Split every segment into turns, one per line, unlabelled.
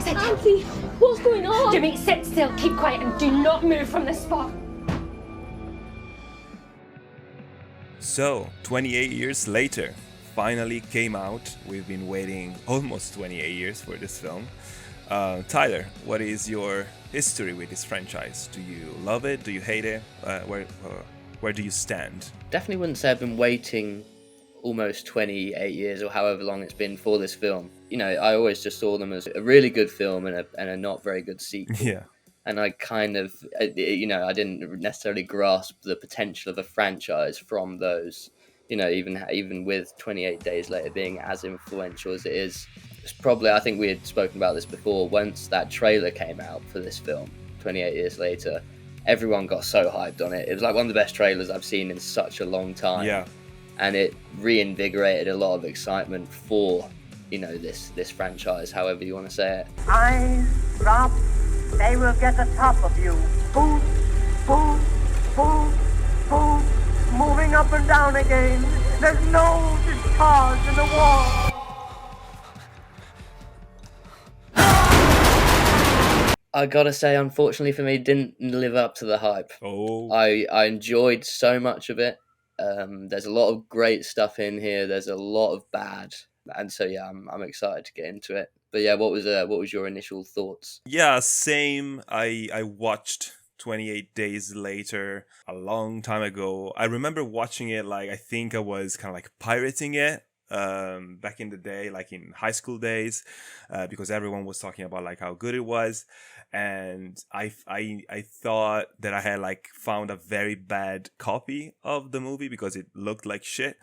said...
Auntie, what's going on?
Jimmy, sit still, keep quiet, and do not move from the spot.
So, 28 years later, finally came out. We've been waiting almost 28 years for this film. Tyler, what is your history with this franchise? Do you love it? Do you hate it? Where do you stand?
Definitely wouldn't say I've been waiting almost 28 years or however long it's been for this film. You know, I always just saw them as a really good film and a not very good sequel.
Yeah.
And I kind of, I didn't necessarily grasp the potential of a franchise from those. You know, even with 28 Days Later being as influential as it is, it's probably, I think we had spoken about this before, once that trailer came out for this film, 28 years later, everyone got so hyped on it. It was like one of the best trailers I've seen in such a long time.
Yeah.
And it reinvigorated a lot of excitement for, you know, this franchise, however you want to say it.
Eyes drop, they will get the top of you. Boom, boom, boom, boom, moving up and down again. There's no discharge in the wall.
I gotta say, unfortunately for me, didn't live up to the hype.
Oh.
I enjoyed so much of it. There's a lot of great stuff in here. There's a lot of bad, and so yeah, I'm excited to get into it. But yeah, what was your initial thoughts?
Yeah, same. I watched 28 Days Later a long time ago. I remember watching it, like, I think I was kind of like pirating it back in the day, like in high school days, because everyone was talking about like how good it was. And I thought that I had like found a very bad copy of the movie because it looked like shit.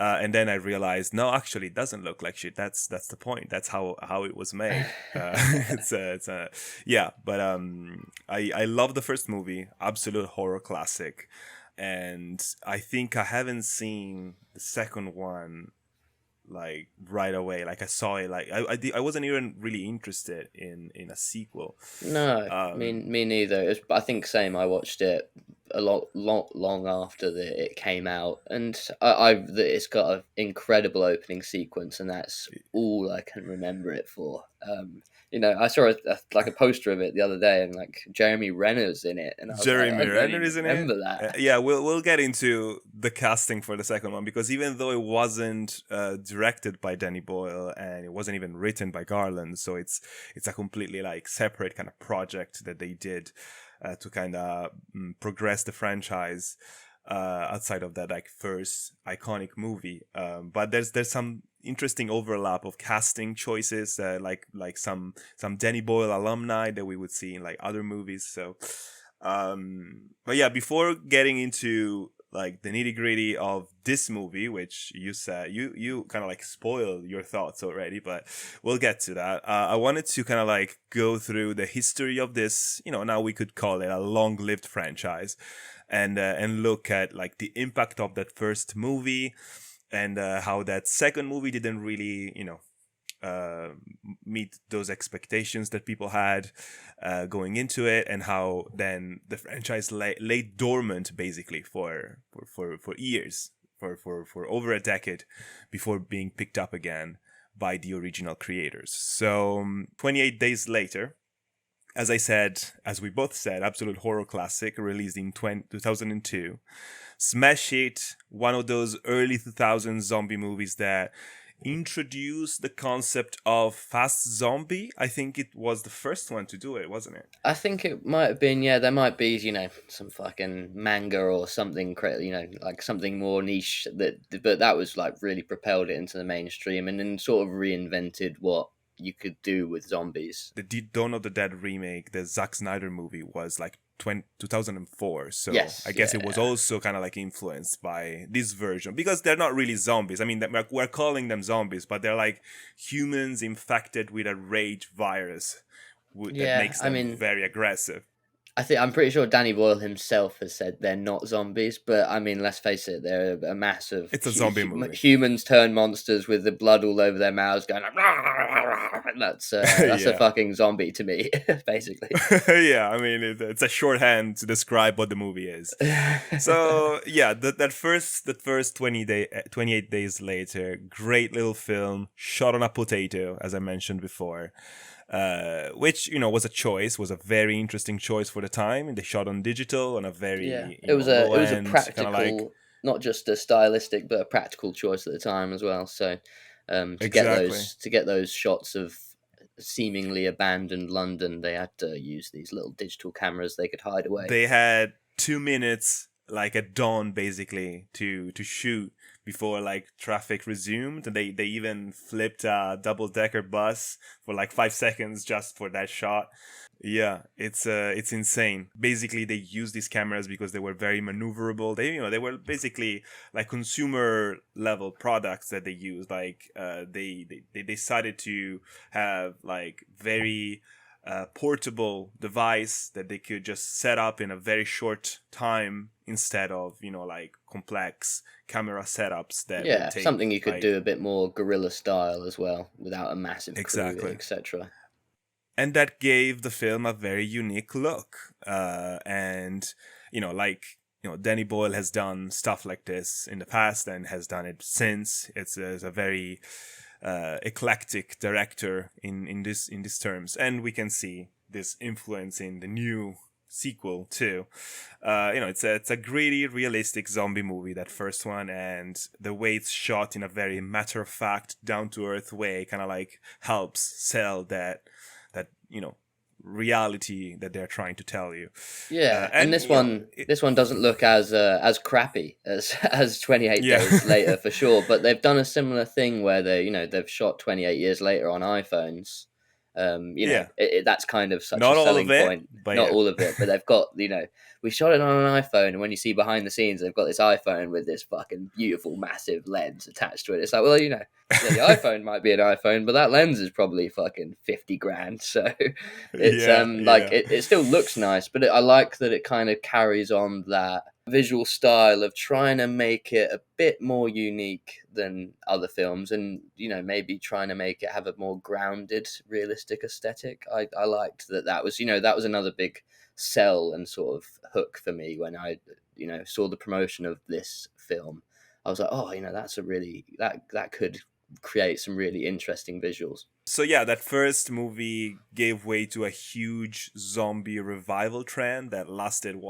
And then I realized, no, actually it doesn't look like shit. That's the point. That's how it was made. Yeah, but I love the first movie, absolute horror classic. And I think I haven't seen the second one like right away. Like I saw it, like I wasn't even really interested in a sequel.
No, me neither. I think same. I watched it a long after it came out, and it's got an incredible opening sequence, and that's all I can remember it for. You know, I saw a poster of it the other day, and like Jeremy Renner's in it, and I was
Jeremy
like,
Renner is in it.
Remember that?
Yeah, we'll get into the casting for the second one, because even though it wasn't directed by Danny Boyle and it wasn't even written by Garland, so it's a completely like separate kind of project that they did to kind of progress the franchise outside of that like first iconic movie. But there's some interesting overlap of casting choices, like some Danny Boyle alumni that we would see in like other movies. So, but yeah, before getting into like the nitty gritty of this movie, which you said you kind of like spoiled your thoughts already, but we'll get to that. I wanted to kind of like go through the history of this, you know, now we could call it a long-lived franchise, and look at like the impact of that first movie, and how that second movie didn't really, you know, meet those expectations that people had going into it, and how then the franchise lay dormant basically for years, for over a decade before being picked up again by the original creators. So 28 Days Later, as I said, as we both said, absolute horror classic, released in 2002. Smash hit, one of those early 2000s zombie movies that introduced the concept of fast zombie. I think it was the first one to do it, wasn't it?
I think it might have been, yeah. There might be, you know, some fucking manga or something, you know, like something more niche, but that was like really propelled it into the mainstream, and then sort of reinvented what you could do with zombies.
The Dawn of the Dead remake, the Zack Snyder movie, was like 2004, so
yes,
I guess it was also kind of like influenced by this version, because they're not really zombies. I mean, we're calling them zombies, but they're like humans infected with a rage virus that makes them very aggressive.
I'm pretty sure Danny Boyle himself has said they're not zombies, but I mean, let's face it, they're a massive...
It's a zombie movie.
Humans turn monsters with the blood all over their mouths, going like, that's a
Yeah.
fucking zombie to me, basically.
Yeah, I mean, it's a shorthand to describe what the movie is. So yeah, that first 28 days later, great little film shot on a potato, as I mentioned before, which was a choice, was a very interesting choice for the time. They shot on digital on a very
It was a
low-end,
practical,
kinda like,
not just a stylistic, but a practical choice at the time as well. So
exactly.
to get those shots of seemingly abandoned London, they had to use these little digital cameras they could hide away.
They had 2 minutes, like at dawn, basically, to shoot before like traffic resumed. And they even flipped a double-decker bus for like 5 seconds just for that shot. Yeah, it's insane. Basically, they used these cameras because they were very maneuverable. They were basically like consumer level products that they used. Like they decided to have like very portable device that they could just set up in a very short time instead of like complex camera setups that would take,
something you could
like,
do a bit more guerrilla style as well without a massive crew,
Exactly.
etc.
And that gave the film a very unique look. And Danny Boyle has done stuff like this in the past and has done it since. It's a very eclectic director in these terms, and we can see this influence in the new sequel too. It's a gritty, realistic zombie movie, that first one, and the way it's shot in a very matter-of-fact, down-to-earth way kind of like helps sell that reality that they're trying to tell you.
And this one doesn't look as crappy as 28 days later, for sure, but they've done a similar thing where they've shot 28 years later on iPhones. That's kind of such
not
a selling
all of it,
point.
but
Not all of it, but they've got, we shot it on an iPhone, and when you see behind the scenes, they've got this iPhone with this fucking beautiful massive lens attached to it. It's like, well, the iPhone might be an iPhone, but that lens is probably fucking 50 grand. So it's it still looks nice, but I like that it kind of carries on that visual style of trying to make it a bit more unique than other films, and maybe trying to make it have a more grounded, realistic aesthetic. I liked that was another big sell and sort of hook for me when I saw the promotion of this film. I was like, oh, that's a really that could create some really interesting visuals.
So yeah, that first movie gave way to a huge zombie revival trend that lasted,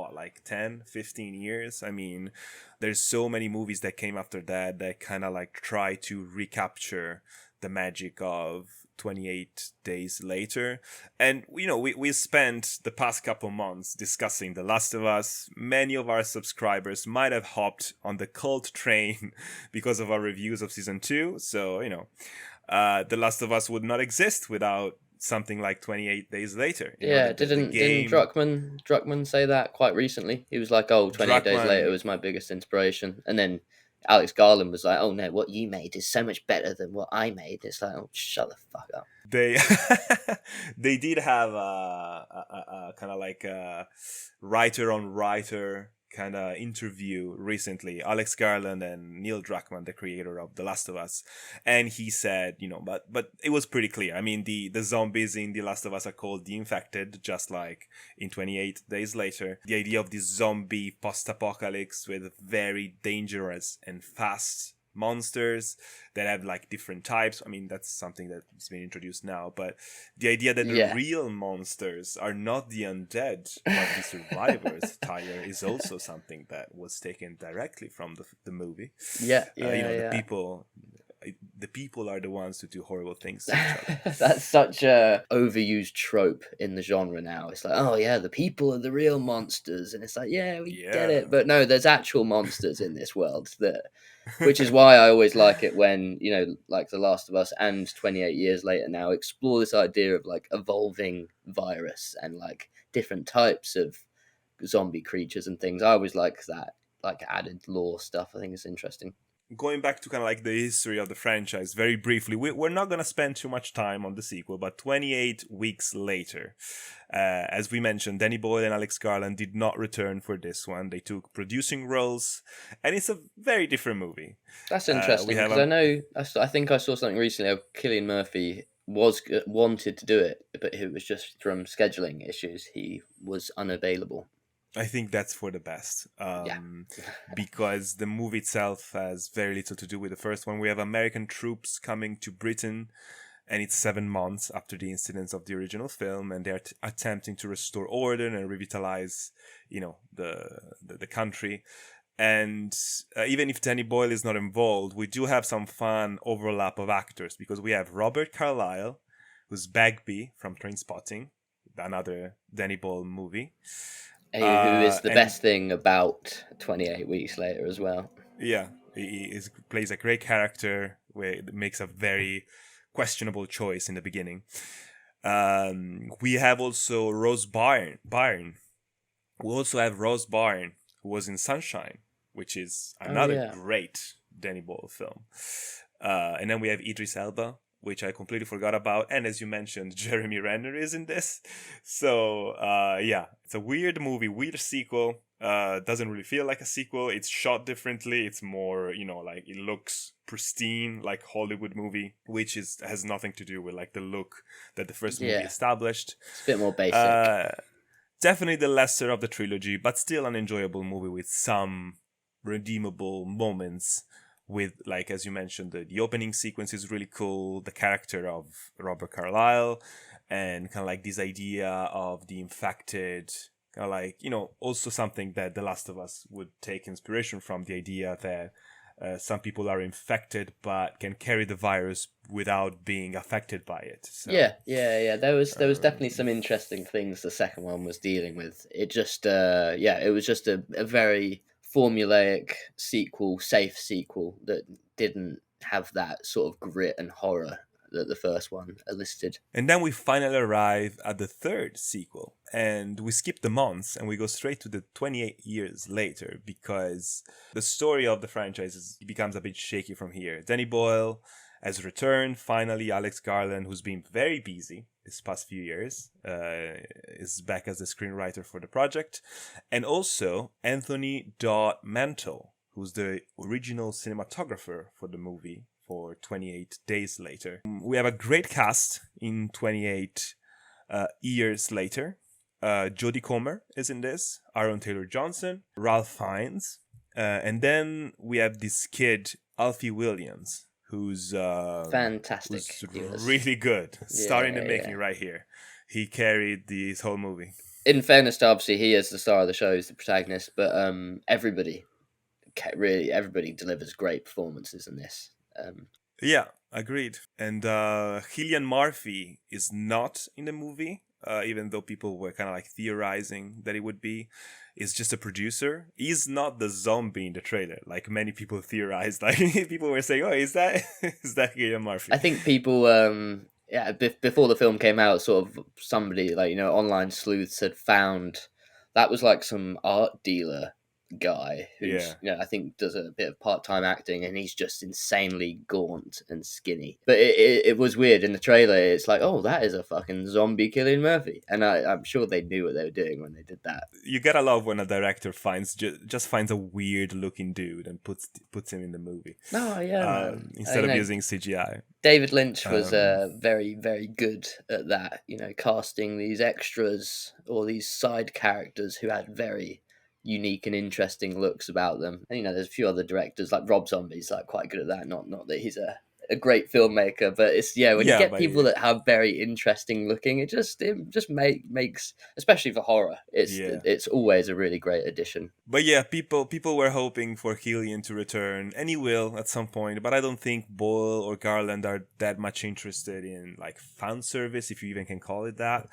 10, 15 years? I mean, there's so many movies that came after that kind of like try to recapture the magic of 28 days later. And we spent the past couple months discussing The Last of Us. Many of our subscribers might have hopped on the cult train because of our reviews of season 2. So The Last of Us would not exist without something like 28 days later.
Didn't Druckmann say that quite recently? He was like, 28 days later was my biggest inspiration. And then Alex Garland was like, oh no, what you made is so much better than what I made. It's like, oh, shut the fuck up.
They did have a kind of like a writer on writer kind of interview recently, Alex Garland and Neil Druckmann, the creator of The Last of Us, and he said, but it was pretty clear. I mean, the zombies in The Last of Us are called the infected, just like in 28 days later. The idea of this zombie post-apocalypse with very dangerous and fast monsters that have like different types. I mean, that's something that's been introduced now, but the idea that the real monsters are not the undead but the survivors, Tyler, is also something that was taken directly from the movie. The people are the ones who do horrible things to each other.
That's such a overused trope in the genre now. It's like, oh yeah, the people are the real monsters, and it's like, yeah, we get it, but no, there's actual monsters in this world. Which is why I always like it when like The Last of Us and 28 years later now explore this idea of like evolving virus and like different types of zombie creatures and things. I always like that, like added lore stuff. I think it's interesting.
Going back to kind of like the history of the franchise very briefly, we're not going to spend too much time on the sequel, but 28 weeks later, as we mentioned, Danny Boyle and Alex Garland did not return for this one. They took producing roles, and it's a very different movie.
That's interesting, because I think I saw something recently of Cillian Murphy wanted to do it, but it was just from scheduling issues. He was unavailable.
I think that's for the best.
Yeah.
Because the movie itself has very little to do with the first one. We have American troops coming to Britain, and it's 7 months after the incidents of the original film, and they're attempting to restore order and revitalize, the country. And even if Danny Boyle is not involved, we do have some fun overlap of actors, because we have Robert Carlyle, who's Bagby from Trainspotting, another Danny Boyle movie.
Who is the best thing about 28 Weeks Later as well.
Yeah, he plays a great character, where it makes a very questionable choice in the beginning. We have also Rose Byrne. We also have Rose Byrne, who was in Sunshine, which is another great Danny Boyle film. And then we have Idris Elba, which I completely forgot about. And as you mentioned, Jeremy Renner is in this. So, it's a weird movie, weird sequel. Doesn't really feel like a sequel. It's shot differently. It's more, it looks pristine, like Hollywood movie, which has nothing to do with like the look that the first movie established.
It's a bit more basic.
Definitely the lesser of the trilogy, but still an enjoyable movie with some redeemable moments. With, like, as you mentioned, the opening sequence is really cool. The character of Robert Carlyle, and kind of like this idea of the infected, kind of like, also something that The Last of Us would take inspiration from, the idea that some people are infected but can carry the virus without being affected by it. So,
yeah. There was definitely some interesting things the second one was dealing with. It just, it was just a very formulaic sequel, safe sequel that didn't have that sort of grit and horror that the first one elicited.
And then we finally arrive at the third sequel, and we skip the months and we go straight to the 28 years later, because the story of the franchise becomes a bit shaky from here. Danny Boyle has returned. Finally, Alex Garland, who's been very busy this past few years, is back as the screenwriter for the project. And also Anthony Mantle, who's the original cinematographer for the movie for 28 Days Later. We have a great cast in 28 Years Later. Jodie Comer is in this, Aaron Taylor-Johnson, Ralph Fiennes, and then we have this kid, Alfie Williams, who's
fantastic,
who's really good, star in the making right here. He carried this whole movie. In
fairness to, obviously, he is the star of the show, he's the protagonist, but everybody delivers great performances in this.
Yeah, agreed. And Cillian Murphy is not in the movie, even though people were kind of like theorizing that he would be. Is just a producer. He's not the zombie in the trailer, like many people theorized. Like people were saying, "Oh, is that Cillian Murphy?"
I think people, before the film came out, sort of somebody like online sleuths had found that was like some art dealer guy who's I think does a bit of part-time acting, and he's just insanely gaunt and skinny. But it was weird in the trailer. It's like, oh, that is a fucking zombie Cillian Murphy, and I'm sure they knew what they were doing when they did that.
You gotta love when a director finds a weird looking dude and puts him in the movie.
Oh yeah,
instead of using CGI.
David Lynch was very, very good at that. Casting these extras or these side characters who had very unique and interesting looks about them. And there's a few other directors like Rob Zombie's like quite good at that. Not that he's a great filmmaker, but it's when you get people that have very interesting looking, it just makes, especially for horror, it's always a really great addition.
But yeah, people were hoping for Cillian to return, and he will at some point, but I don't think Boyle or Garland are that much interested in like fan service, if you even can call it that.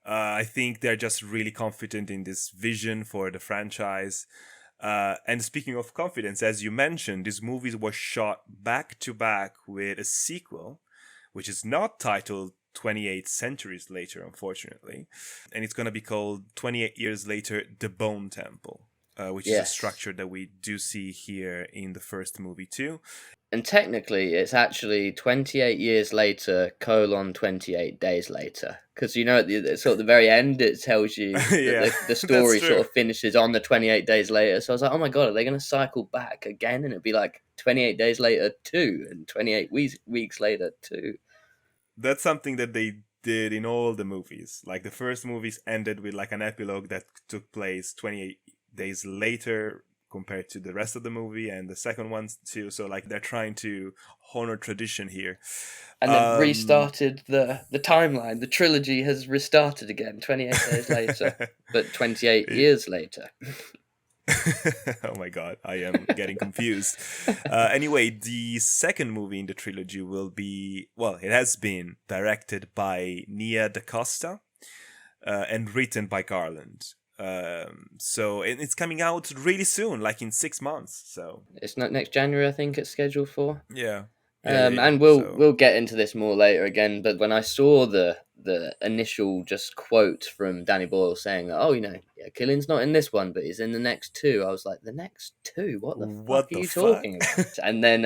I think they're just really confident in this vision for the franchise. And speaking of confidence, as you mentioned, this movie was shot back to back with a sequel, which is not titled 28 Centuries Later, unfortunately. And it's going to be called 28 Years Later, The Bone Temple, which is a structure that we do see here in the first movie too.
And technically, it's actually 28 years later, 28 days later. Because, at the very end, it tells you that the story sort of finishes on the 28 days later. So I was like, oh my God, are they going to cycle back again? And it'd be like 28 days later, 2, and 28 weeks later, 2.
that's something that they did in all the movies. Like the first movies ended with like an epilogue that took place 28 days later compared to the rest of the movie, and the second ones too. So like they're trying to honor tradition here.
And then restarted the timeline. The trilogy has restarted again 28 days later, but 28 years later.
Oh my god, I am getting confused. Anyway, the second movie in the trilogy will be, well, it has been directed by Nia DaCosta and written by Garland. So it's coming out really soon, like in 6 months. So
it's not next January, I think it's scheduled for.
Yeah.
And we'll get into this more later again. But when I saw the initial just quote from Danny Boyle saying, "Oh, Killian's not in this one, but he's in the next two," I was like, "The next two? What the fuck are you talking about?" And then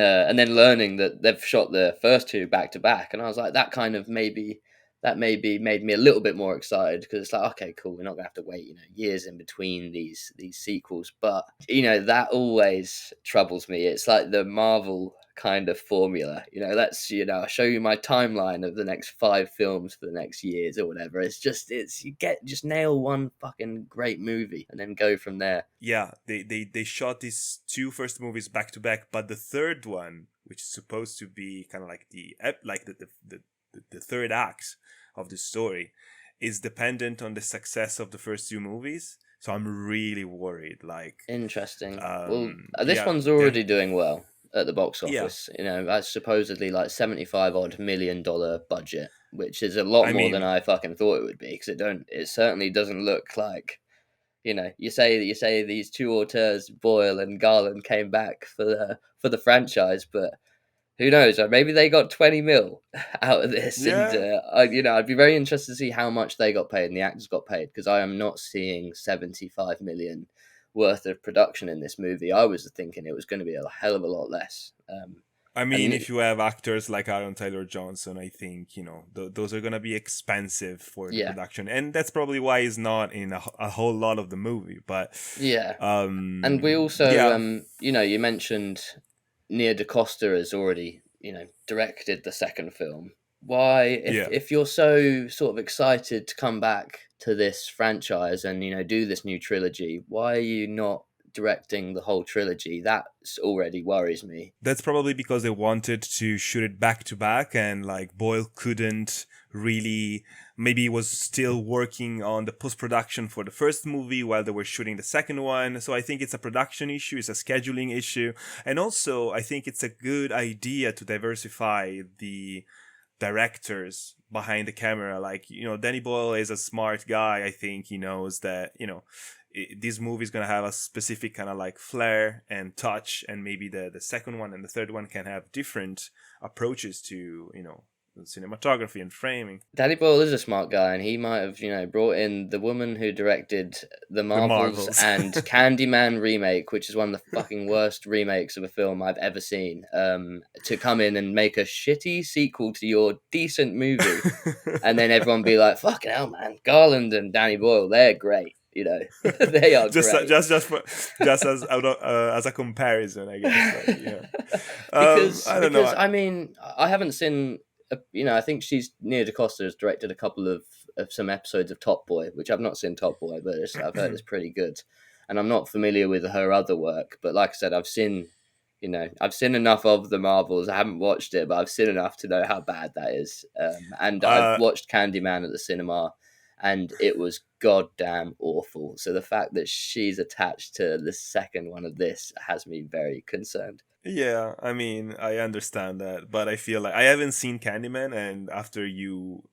learning that they've shot the first two back to back, and I was like, that maybe made me a little bit more excited, because it's like, okay, cool, we're not gonna have to wait years in between these sequels. But that always troubles me. It's like the Marvel kind of formula, let's I'll show you my timeline of the next 5 films for the next years or whatever. It's just just nail one fucking great movie and then go from there.
Yeah, they shot these 2 first movies back to back, but the third one, which is supposed to be kind of like the third act of the story, is dependent on the success of the first 2 movies. So I'm really worried. Like,
interesting. This one's already doing well at the box office.
Yeah.
That's supposedly like $75 million budget, which is a lot more than I fucking thought it would be, because it certainly doesn't look like, you say these 2 auteurs, Boyle and Garland, came back for the franchise, but who knows? Maybe they got 20 mil out of this.
Yeah.
And I'd be very interested to see how much they got paid and the actors got paid, because I am not seeing 75 million worth of production in this movie. I was thinking it was going to be a hell of a lot less.
If you have actors like Aaron Taylor Johnson, I think those are going to be expensive for the production, and that's probably why he's not in a whole lot of the movie. But
and we also you mentioned Nia DaCosta has already directed the second film. Why, if you're so sort of excited to come back to this franchise and do this new trilogy, why are you not directing the whole trilogy? That already worries me.
That's probably because they wanted to shoot it back to back, and like Boyle couldn't really, maybe he was still working on the post-production for the first movie while they were shooting the second one. So I think it's a production issue, it's a scheduling issue, and also I think it's a good idea to diversify the directors behind the camera. Like, Danny Boyle is a smart guy. I think he knows that this movie is going to have a specific kind of like flair and touch, and maybe the second one and the third one can have different approaches to cinematography and framing.
Danny Boyle is a smart guy, and he might have brought in the woman who directed the Marvels and Candyman remake, which is one of the fucking worst remakes of a film I've ever seen, to come in and make a shitty sequel to your decent movie. And then everyone be like, fucking hell, man, Garland and Danny Boyle, they're great. They are great.
Just as a comparison, I guess.
Because
I don't know.
I mean, I haven't seen. I think Nia DaCosta has directed a couple of some episodes of Top Boy, which I've not seen Top Boy, but I've heard it's pretty good. And I'm not familiar with her other work, but like I said, I've seen enough of the Marvels. I haven't watched it, but I've seen enough to know how bad that is. And I've watched Candyman at the cinema, and it was goddamn awful. So the fact that she's attached to the second one of this has me very concerned.
Yeah, I mean, I understand that, but I feel like I haven't seen Candyman, and after you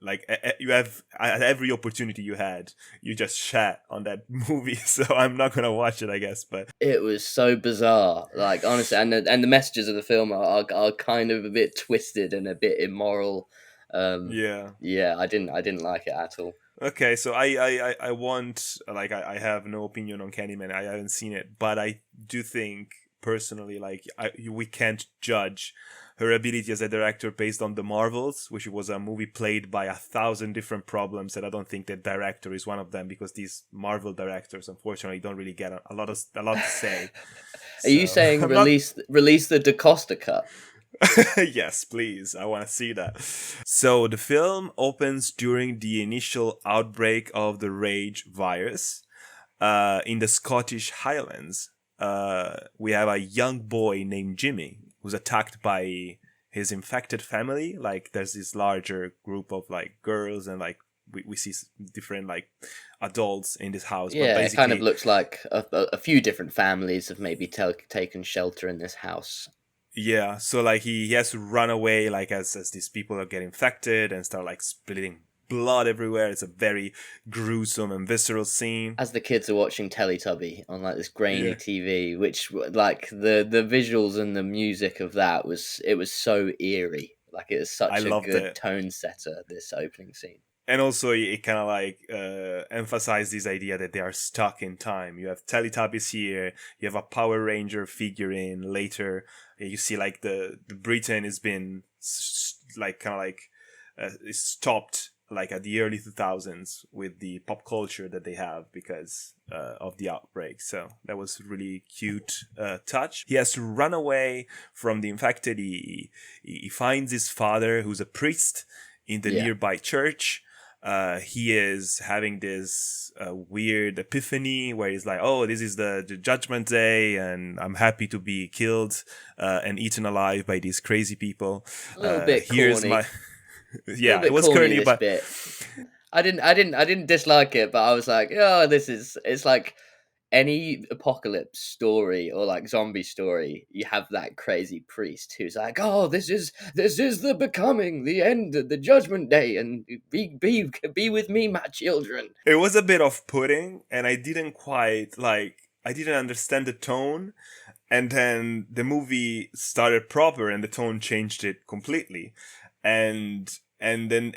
have at every opportunity you had, you just shat on that movie. So I'm not gonna watch it, I guess. But
it was so bizarre, like, honestly, and the messages of the film are kind of a bit twisted and a bit immoral. I didn't like it at all.
Okay, so I want, like, I have no opinion on Candyman. I haven't seen it, but I do think personally, like, we can't judge her ability as a director based on The Marvels, which was a movie plagued by 1,000 different problems, and I don't think that director is one of them, because these Marvel directors, unfortunately, don't really get a lot to say.
Are you saying release the DaCosta cut?
Yes, please. I want to see that. So the film opens during the initial outbreak of the rage virus in the Scottish Highlands. We have a young boy named Jimmy who's attacked by his infected family. Like there's this larger group of like girls and like we see different like adults in this house.
Yeah,
but
it kind of looks like a few different families have maybe taken shelter in this house.
Yeah, so like he has to run away like as these people are getting infected and start like splitting blood everywhere. It's a very gruesome and visceral scene.
As the kids are watching Teletubby on like this grainy TV, which like the visuals and the music of that was so eerie. Like it was such a good tone setter, this opening scene.
And also it kind of like emphasized this idea that they are stuck in time. You have Teletubbies here, you have a Power Ranger figurine later. You see like the Britain has been like kind of like stopped like at the early 2000s with the pop culture that they have because of the outbreak. So that was really cute touch. He has to run away from the infected. He finds his father, who's a priest in the nearby church. He is having this weird epiphany where he's like, oh, this is the judgment day and I'm happy to be killed and eaten alive by these crazy people.
A little bit
here's
corny.
Yeah, it was corny, but
bit. I didn't dislike it, but I was like, oh, it's like any apocalypse story or like zombie story. You have that crazy priest who's like, oh, this is the becoming, the end, the judgment day, and be with me, my children.
It was a bit off-putting, and I didn't understand the tone. And then the movie started proper, and the tone changed it completely. And then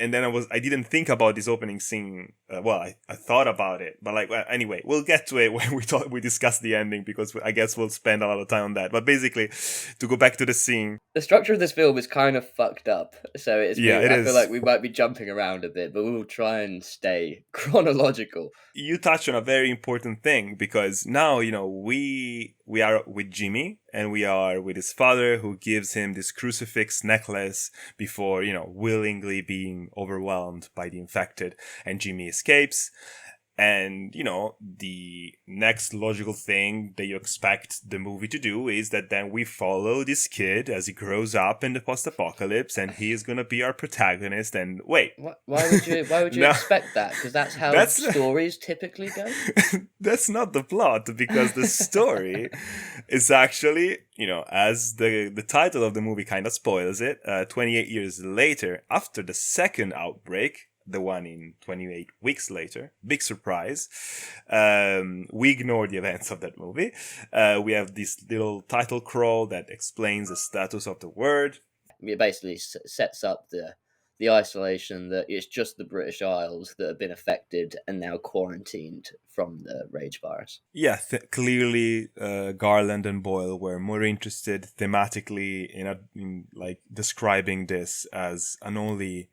I didn't think about this opening scene. I thought about it, but anyway, we'll get to it when we discuss the ending because I guess we'll spend a lot of time on that. But basically, to go back to the scene,
the structure of this film is kind of fucked up. So I feel like we might be jumping around a bit, but we will try and stay chronological.
You touch on a very important thing because now we are with Jimmy and we are with his father who gives him this crucifix necklace before willingly being overwhelmed by the infected, and Jimmy escapes. And the next logical thing that you expect the movie to do is that then we follow this kid as he grows up in the post-apocalypse, and he is gonna be our protagonist. And wait,
why would you expect that? Because that's how stories typically go.
That's not the plot, because the story is actually, as the title of the movie kind of spoils it. 28 years later, after the second outbreak, the one in 28 weeks later, big surprise, we ignore the events of that movie. We have this little title crawl that explains the status of the word.
It basically sets up the isolation that it's just the British Isles that have been affected and now quarantined from the rage virus.
Yeah, clearly Garland and Boyle were more interested thematically in describing this as an only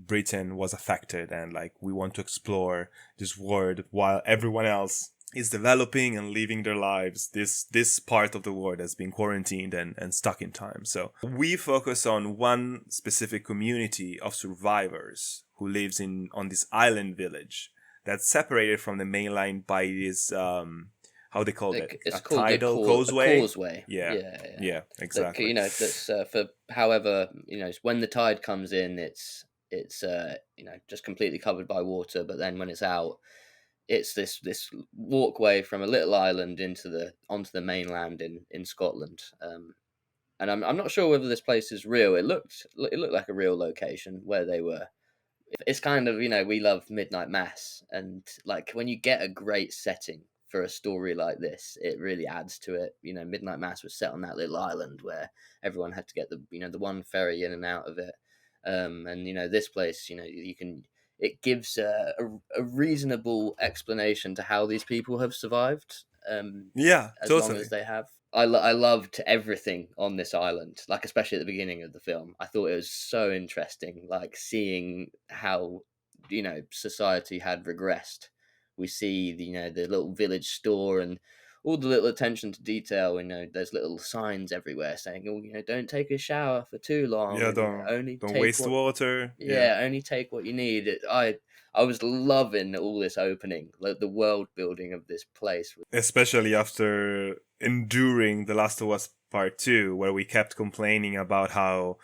Britain was affected, and we want to explore this world while everyone else is developing and living their lives. This part of the world has been quarantined and stuck in time. So we focus on one specific community of survivors who lives on this island village that's separated from the mainland by this how they call it?
It's
a
called
tidal causeway.
Causeway.
Yeah, exactly.
That's for however when the tide comes in, it's just completely covered by water, but then when it's out, it's this walkway from a little island onto the mainland in Scotland. And I'm not sure whether this place is real. It looked like a real location where they were. It's kind of, we love Midnight Mass, and when you get a great setting for a story like this, it really adds to it. Midnight Mass was set on that little island where everyone had to get the one ferry in and out of it. And this place, it gives a reasonable explanation to how these people have survived. As long as they have. I loved everything on this island, especially at the beginning of the film. I thought it was so interesting, seeing how society had regressed. We see the little village store and all the little attention to detail. There's little signs everywhere saying, "Oh, don't take a shower for too long.
Yeah,
And, only
don't
take
waste
what,
water.
only take what you need." I was loving all this opening, like the world building of this place.
Especially after enduring The Last of Us Part 2, where we kept complaining about how,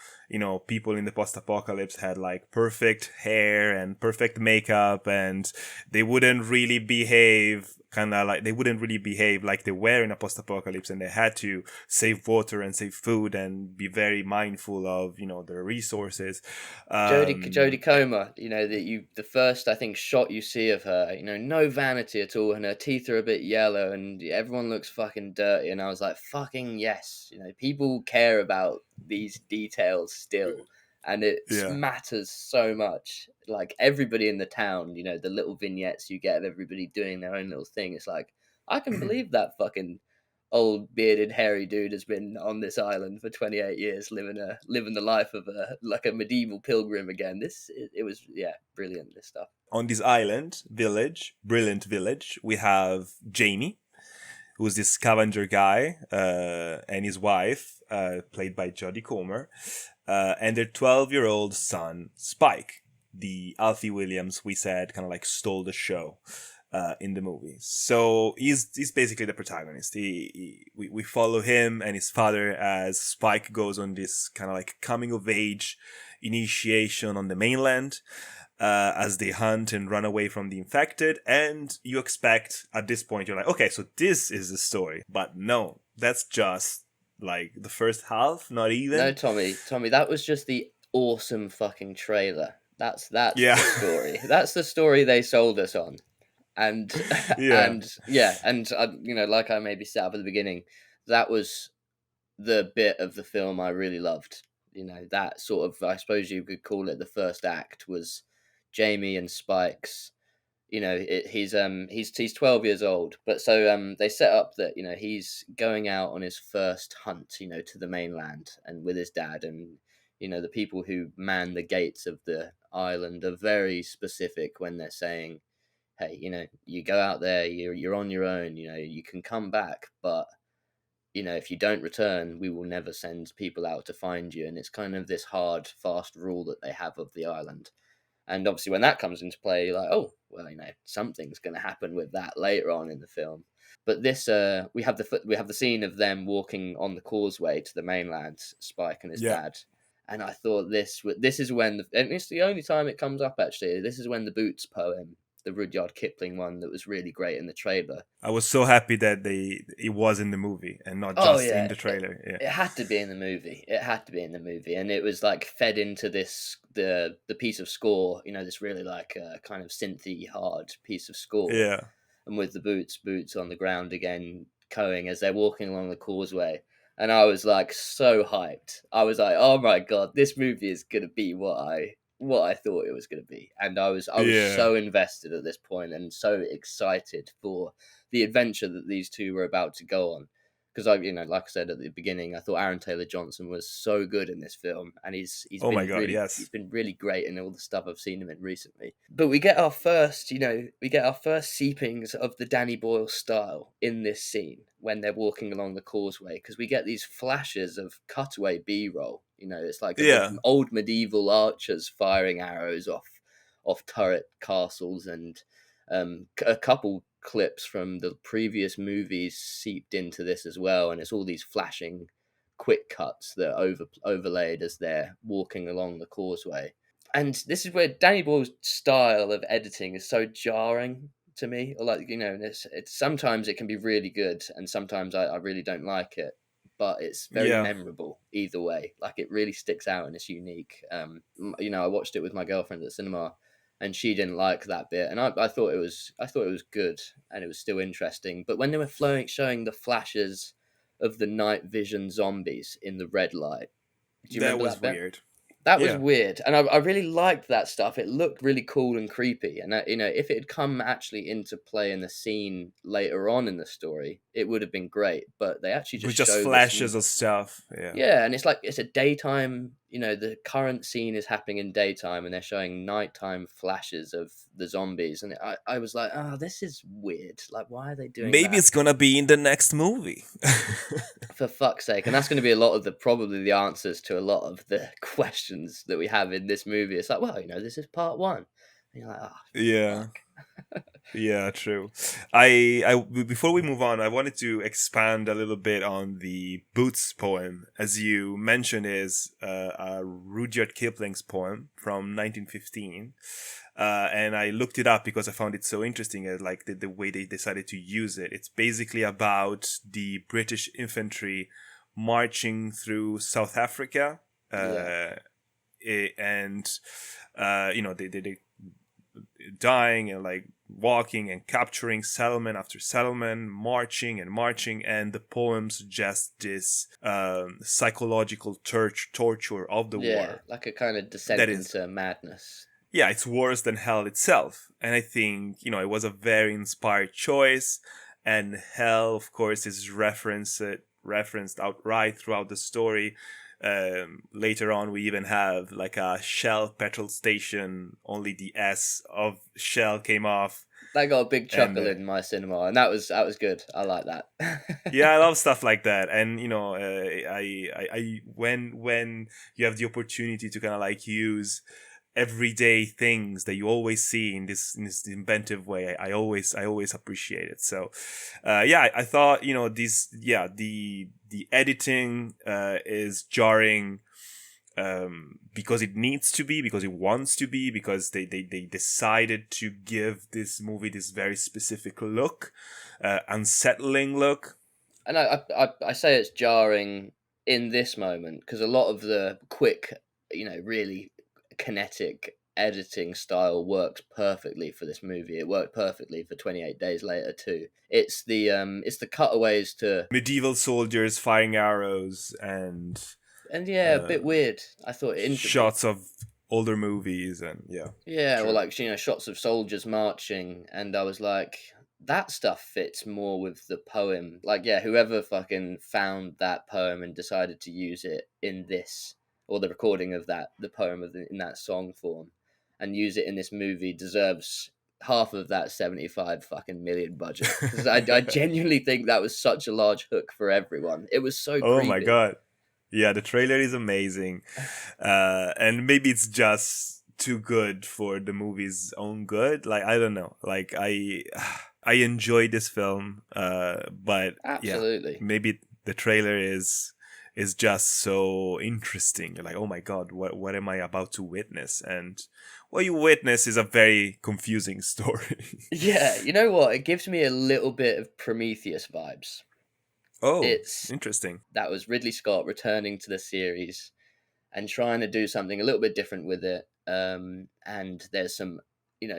people in the post-apocalypse had like perfect hair and perfect makeup, and they wouldn't really behave like they were in a post-apocalypse, and they had to save water and save food and be very mindful of, their resources.
Jodie Comer, the first, I think, shot you see of her, no vanity at all, and her teeth are a bit yellow, and everyone looks fucking dirty, and I was like, fucking yes, people care about these details still, and it matters so much. Like, everybody in the town, the little vignettes you get of everybody doing their own little thing, it's like, I can believe that fucking old bearded hairy dude has been on this island for 28 years living the life of a medieval pilgrim again. It was brilliant, this stuff.
On this brilliant village, we have Jamie, who's this scavenger guy, and his wife, played by Jodie Comer, and their 12-year-old son, Spike. The Alfie Williams, we said, kind of like stole the show in the movie. So he's basically the protagonist. We follow him and his father as Spike goes on this kind of like coming of age initiation on the mainland, as they hunt and run away from the infected. And you expect at this point, you're like, okay, so this is the story. But no, that's just like the first half, not even.
No, Tommy, that was just the awesome fucking trailer. That's the story. That's the story they sold us on. And like I maybe set up at the beginning, that was the bit of the film I really loved. That sort of, I suppose you could call it the first act, was Jamie and Spike's. He's 12 years old, but so they set up that he's going out on his first hunt, to the mainland, and with his dad, and the people who man the gates of the island are very specific when they're saying, hey, you go out there, you're on your own, you can come back, but if you don't return, we will never send people out to find you. And it's kind of this hard, fast rule that they have of the island. And obviously when that comes into play, you're like, oh, well, something's going to happen with that later on in the film. But this, we have the scene of them walking on the causeway to the mainland, Spike and his dad. And I thought this is when, and it's the only time it comes up actually, this is when the Boots poem, the Rudyard Kipling one that was really great in the trailer. I
was so happy that it was in the movie and not just in the trailer.
It had to be in the movie. And it was like fed into this the piece of score, this really like kind of synthy hard piece of score.
Yeah.
And with the boots on the ground again, coing as they're walking along the causeway. And I was like so hyped. I was like, oh my god, this movie is gonna be what I thought it was going to be. And I was so invested at this point and so excited for the adventure that these two were about to go on. Because like I said at the beginning, I thought Aaron Taylor Johnson was so good in this film, and he's been really great in all the stuff I've seen him in recently. But we get our first seepings of the Danny Boyle style in this scene when they're walking along the causeway, because we get these flashes of cutaway B-roll. It's like old medieval archers firing arrows off turret castles, and a couple clips from the previous movies seeped into this as well, and it's all these flashing quick cuts that are overlaid as they're walking along the causeway. And this is where Danny Boyle's style of editing is so jarring to me. Like, it's sometimes it can be really good, and sometimes I really don't like it, but it's very memorable either way. Like, it really sticks out and it's unique. I watched it with my girlfriend at the cinema, and she didn't like that bit, and I thought it was good, and it was still interesting. But when they were showing the flashes of the night vision zombies in the red light, do you remember that bit?
Weird.
That was weird, and I really liked that stuff. It looked really cool and creepy, and if it had come actually into play in the scene later on in the story, it would have been great. But they actually just
flashes of stuff.
Yeah, and it's like it's a daytime, the current scene is happening in daytime and they're showing nighttime flashes of the zombies, and I was like, oh, this is weird. Like, why are they doing
Maybe
that?
it's gonna be in the next movie.
For fuck's sake. And that's going to be a lot of probably the answers to a lot of the questions that we have in this movie. It's like, well, this is part 1. And you're like, oh,
Yeah.
fuck.
Yeah, true. I before we move on, I wanted to expand a little bit on the Boots poem. As you mentioned, is Rudyard Kipling's poem from 1915. And I looked it up because I found it so interesting, like the way they decided to use it. It's basically about the British infantry marching through South Africa, and they dying and like walking and capturing settlement after settlement, marching, and the poem suggests this psychological torture of the war,
like a kind of descent into madness.
Yeah, it's worse than hell itself. And I think, it was a very inspired choice. And hell, of course, is referenced outright throughout the story. Later on, we even have like a Shell petrol station. Only the S of Shell came off.
That got a big chuckle in my cinema, and that was good. I like that.
Yeah, I love stuff like that. And I when you have the opportunity to kind of like use everyday things that you always see in this inventive way, I always appreciate it. So I thought the editing is jarring because it needs to be, because it wants to be, because they decided to give this movie this very specific look, unsettling look.
And I say it's jarring in this moment because a lot of the quick, really kinetic editing style works perfectly for this movie. It worked perfectly for 28 Days Later too. It's the cutaways to
medieval soldiers firing arrows and
a bit weird. I thought
shots of older movies and
or like shots of soldiers marching, and I was like, that stuff fits more with the poem. Like, whoever fucking found that poem and decided to use it in this, or the recording of the poem in that song form, and use it in this movie, deserves half of that 75 fucking million budget. Because I genuinely think that was such a large hook for everyone. It was so creepy.
Oh my god. Yeah, the trailer is amazing. And maybe it's just too good for the movie's own good. Like, I don't know. Like, I enjoyed this film, but
absolutely.
Maybe the trailer is just so interesting. You're like, oh my god, what am I about to witness? And what you witness is a very confusing story.
Yeah, you know what? It gives me a little bit of Prometheus vibes.
Oh, it's interesting.
That was Ridley Scott returning to the series and trying to do something a little bit different with it. And there's some,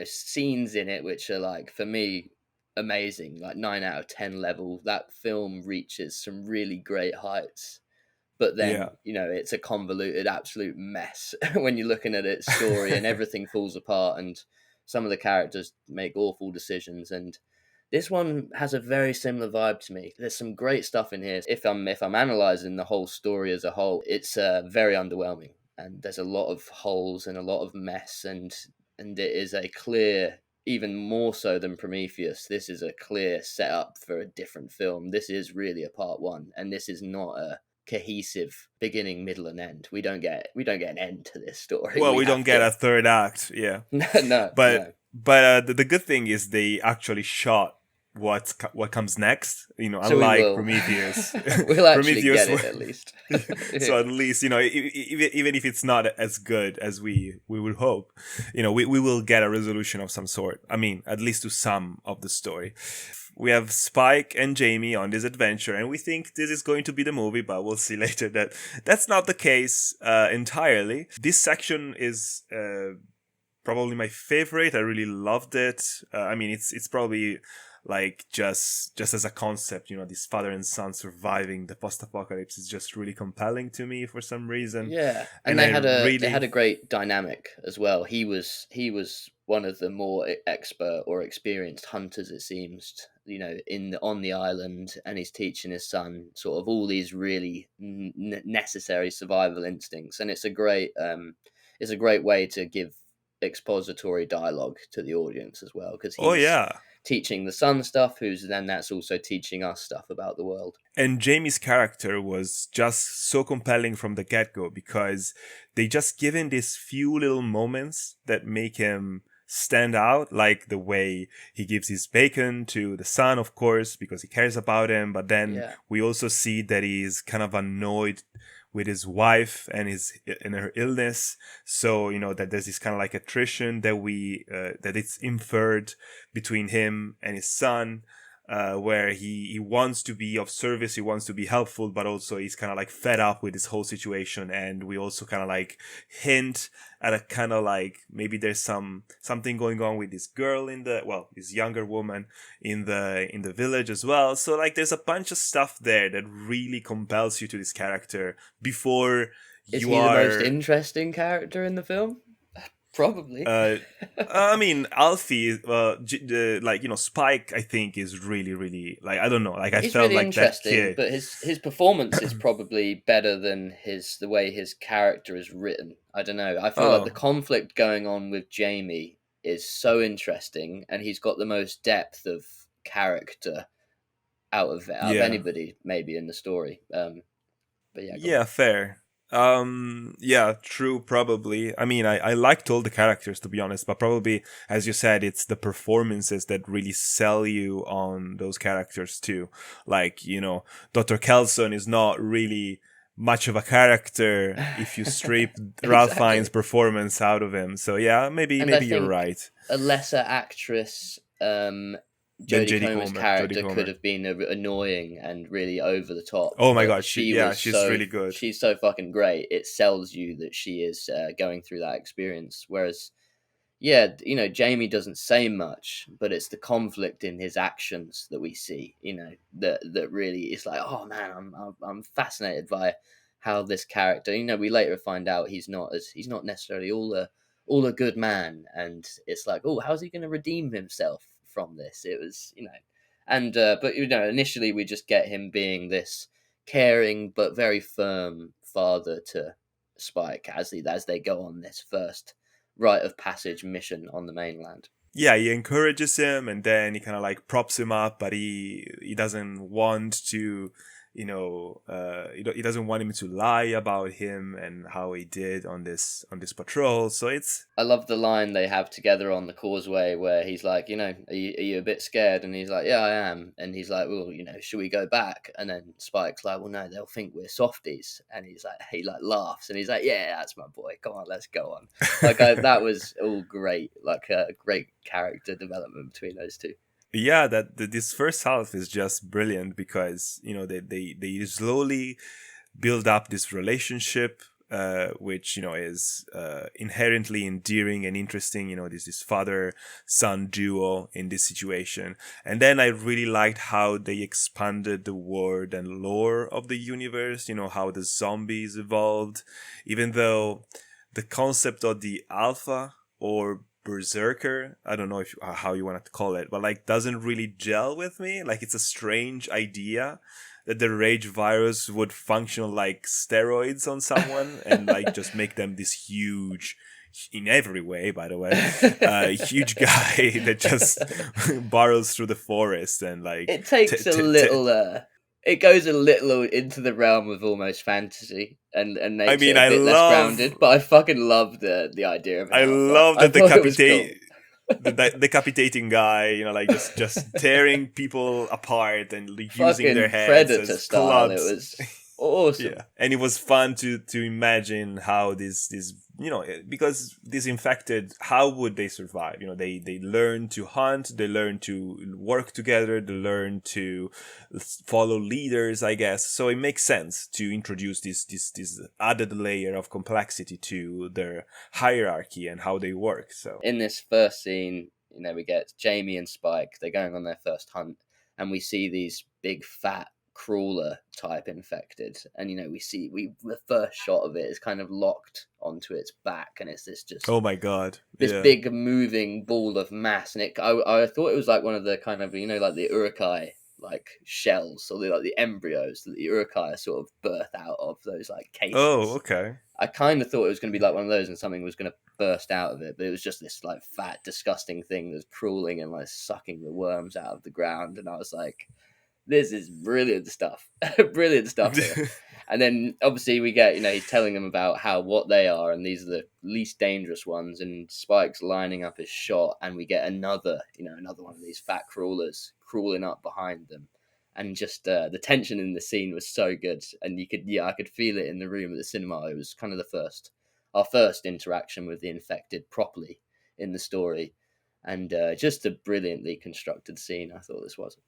scenes in it which are, like, for me, amazing, like 9 out of 10 level. That film reaches some really great heights. But then, it's a convoluted absolute mess when you're looking at its story and everything falls apart and some of the characters make awful decisions. And this one has a very similar vibe to me. There's some great stuff in here. If I'm analysing the whole story as a whole, it's very underwhelming. And there's a lot of holes and a lot of mess. And it is a clear, even more so than Prometheus, this is a clear setup for a different film. This is really a part 1. And this is not a cohesive beginning, middle, and end. We don't get an end to this story.
Well, we don't get a third act. Yeah.
No.
But the good thing is they actually shot what comes next. So unlike Prometheus.
We'll actually get it at least.
So at least even if it's not as good as we would hope, we will get a resolution of some sort. I mean, at least to some of the story. We have Spike and Jamie on this adventure, and we think this is going to be the movie, but we'll see later that that's not the case entirely. This section is probably my favorite. I really loved it. I mean, it's probably like just as a concept, this father and son surviving the post-apocalypse is just really compelling to me for some reason.
Yeah, and they had a great dynamic as well. He was one of the more expert or experienced hunters, it seems, on the island, and he's teaching his son sort of all these really necessary survival instincts, and it's a great way to give expository dialogue to the audience as well, because he's teaching the son stuff, that's also teaching us stuff about the world.
And Jamie's character was just so compelling from the get-go, because they just give him these few little moments that make him stand out, like the way he gives his bacon to the son, of course, because he cares about him. But then we also see that he's kind of annoyed with his wife and her illness. So, that there's this kind of like attrition that it's inferred between him and his son, where he wants to be of service, he wants to be helpful, but also he's kind of like fed up with this whole situation. And we also kind of like hint at a kind of like, maybe there's something going on with this girl this younger woman in the village as well. So like there's a bunch of stuff there that really compels you to this character before
Is he the most interesting character in the film? Probably.
I mean, Alfie, Spike, I think is really, really, like, I don't know, like,
He's
felt
really
like
interesting,
that kid.
but his performance is probably better than the way his character is written. I don't know. I feel like the conflict going on with Jamie is so interesting, and he's got the most depth of character out of anybody maybe in the story. But yeah,
fair. True, probably. I mean, I liked all the characters, to be honest, but probably, as you said, it's the performances that really sell you on those characters too. Like, Dr. Kelson is not really much of a character if you strip Ralph Fiennes' performance out of him. So yeah, maybe you're right.
A lesser actress, Jodie Comer's character could have been annoying and really over the top.
Oh my god, she's really good.
She's so fucking great. It sells you that she is going through that experience. Whereas, Jamie doesn't say much, but it's the conflict in his actions that we see. That really is like, oh man, I'm fascinated by how this character. We later find out he's not necessarily all a good man, and it's like, oh, how's he going to redeem himself from this? It was, but initially we just get him being this caring but very firm father to Spike as they go on this first rite of passage mission on the mainland.
Yeah, he encourages him, and then he kind of like props him up, but he doesn't want to, he doesn't want him to lie about him and how he did on this patrol. So I
love the line they have together on the causeway where he's like, are you a bit scared? And he's like, yeah, I am. And he's like, well, should we go back? And then Spike's like, well, no, they'll think we're softies. And he laughs and he's like, yeah, that's my boy. Come on, let's go on. That was all great. Like a great character development between those two.
Yeah, this first half is just brilliant because they slowly build up this relationship, which is inherently endearing and interesting. This father-son duo in this situation, and then I really liked how they expanded the world and lore of the universe. How the zombies evolved, even though the concept of the alpha or berserker, I don't know how you want to call it, but doesn't really gel with me. It's a strange idea that the rage virus would function like steroids on someone and just make them this huge, in every way, by the way, huge guy that just burrows through the forest and it
takes it goes a little into the realm of almost fantasy and makes it a bit less grounded, but I fucking love the idea of it.
I love that the decapitating guy, just tearing people apart and using
fucking
their heads
Predator
as
style.
clubs.
It was awesome.
Yeah, and it was fun to imagine how this because these infected, how would they survive? They learn to hunt, they learn to work together, they learn to follow leaders, I guess. So it makes sense to introduce this added layer of complexity to their hierarchy and how they work. So
in this first scene, we get Jamie and Spike. They're going on their first hunt, and we see these big fat crawler type infected, and the first shot of it is kind of locked onto its back, and it's
Oh my god.
this
Yeah.
big moving ball of mass, and I thought it was like one of the kind of like the urukai like shells, or the embryos that the urukai sort of birth out of those like cases.
Oh, okay.
I kind of thought it was going to be like one of those, and something was going to burst out of it, but it was just this like fat, disgusting thing that's crawling and like sucking the worms out of the ground, and I was like, this is brilliant stuff. Brilliant stuff here. And then obviously we get, he's telling them about what they are, and these are the least dangerous ones, and Spike's lining up his shot, and we get another one of these fat crawlers crawling up behind them. And just the tension in the scene was so good, and I could feel it in the room at the cinema. It was kind of our first interaction with the infected properly in the story, and just a brilliantly constructed scene. I thought this was.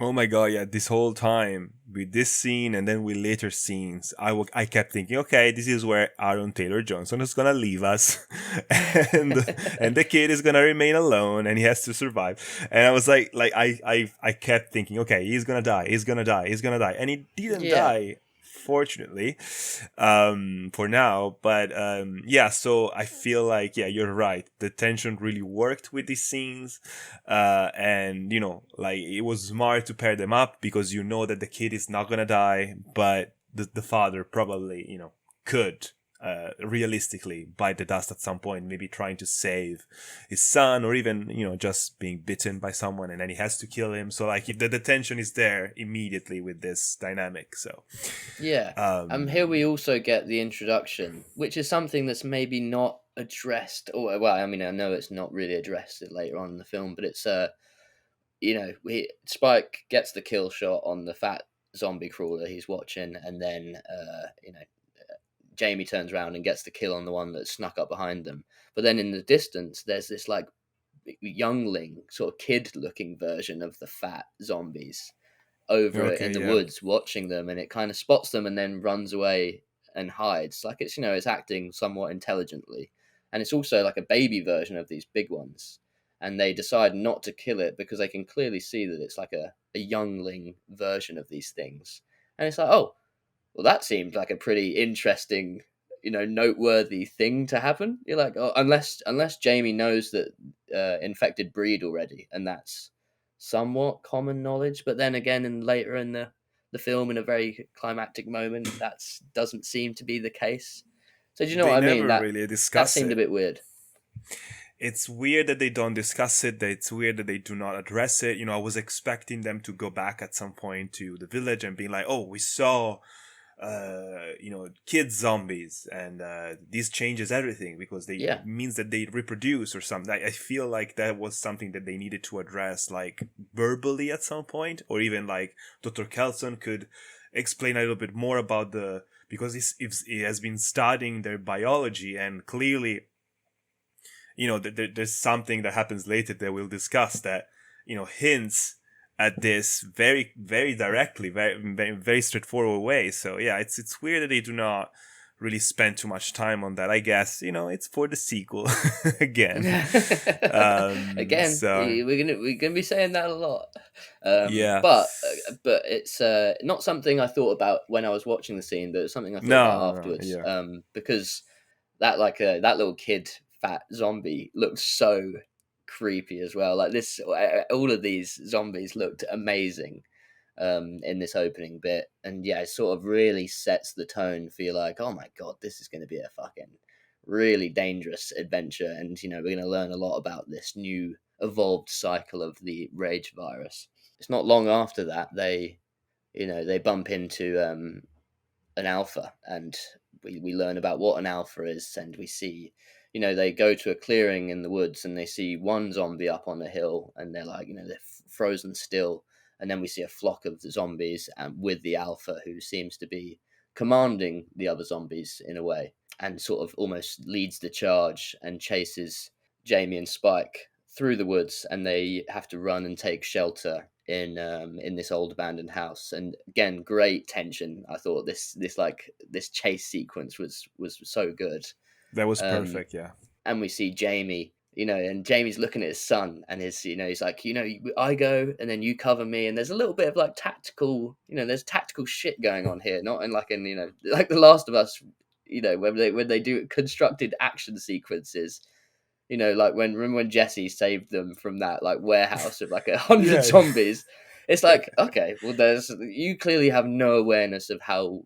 Oh my god, yeah, this whole time with this scene and then with later scenes, I kept thinking, okay, this is where Aaron Taylor Johnson is gonna leave us and the kid is gonna remain alone and he has to survive. And I was like I kept thinking, okay, he's gonna die, and he didn't die, fortunately, for now. But so I feel like, you're right, the tension really worked with these scenes, and it was smart to pair them up, because that the kid is not gonna die, but the father probably could realistically bite the dust at some point, maybe trying to save his son, or even just being bitten by someone, and then he has to kill him. So like, if the tension is there immediately with this dynamic. So
here we also get the introduction, which is something that's maybe not addressed, or I know it's not really addressed later on in the film, but it's Spike gets the kill shot on the fat zombie crawler he's watching, and then Jamie turns around and gets the kill on the one that snuck up behind them. But then in the distance, there's this like youngling, sort of kid-looking version of the fat zombies over in the woods watching them, and it kind of spots them and then runs away and hides. Like it's acting somewhat intelligently. And it's also like a baby version of these big ones. And they decide not to kill it because they can clearly see that it's like a youngling version of these things. And it's like, oh, well, that seemed like a pretty interesting, noteworthy thing to happen. You're like, oh, unless Jamie knows that infected breed already, and that's somewhat common knowledge. But then again, later in the film, in a very climactic moment, that doesn't seem to be the case. So do you know what I mean? That seemed a bit weird.
It's weird that they don't discuss it. That it's weird that they do not address it. I was expecting them to go back at some point to the village and be like, oh, we saw kid zombies, and this changes everything, because it means that they reproduce or something. I feel like that was something that they needed to address, like verbally at some point, or even like Dr. Kelson could explain a little bit more about because he has been studying their biology, and clearly there's something that happens later that we'll discuss that hints at this very, very directly, very, very, very straightforward way. So it's weird that they do not really spend too much time on that. I guess it's for the sequel again.
So we're gonna be saying that a lot. But it's not something I thought about when I was watching the scene, but it's something I thought about afterwards. Because that that little kid fat zombie looks so creepy as well. Like all of these zombies looked amazing in this opening bit, and it sort of really sets the tone for you, like, oh my god, this is going to be a fucking really dangerous adventure, and we're going to learn a lot about this new evolved cycle of the rage virus. It's not long after that they bump into an alpha, and we learn about what an alpha is, and we see they go to a clearing in the woods, and they see one zombie up on a hill, and they're like, they're frozen still. And then we see a flock of the zombies, with the alpha, who seems to be commanding the other zombies in a way, and sort of almost leads the charge and chases Jamie and Spike through the woods, and they have to run and take shelter in this old abandoned house. And again, great tension. I thought this chase sequence was so good.
That was perfect, yeah.
And we see Jamie you know, and Jamie's looking at his son, and he's like, I go and then you cover me, and there's a little bit of like tactical, there's tactical shit going on here, not in like like The Last of Us, when they do constructed action sequences, like remember when Jesse saved them from that like warehouse of like 100
Yeah.
zombies. It's like, okay, well, you clearly have no awareness of how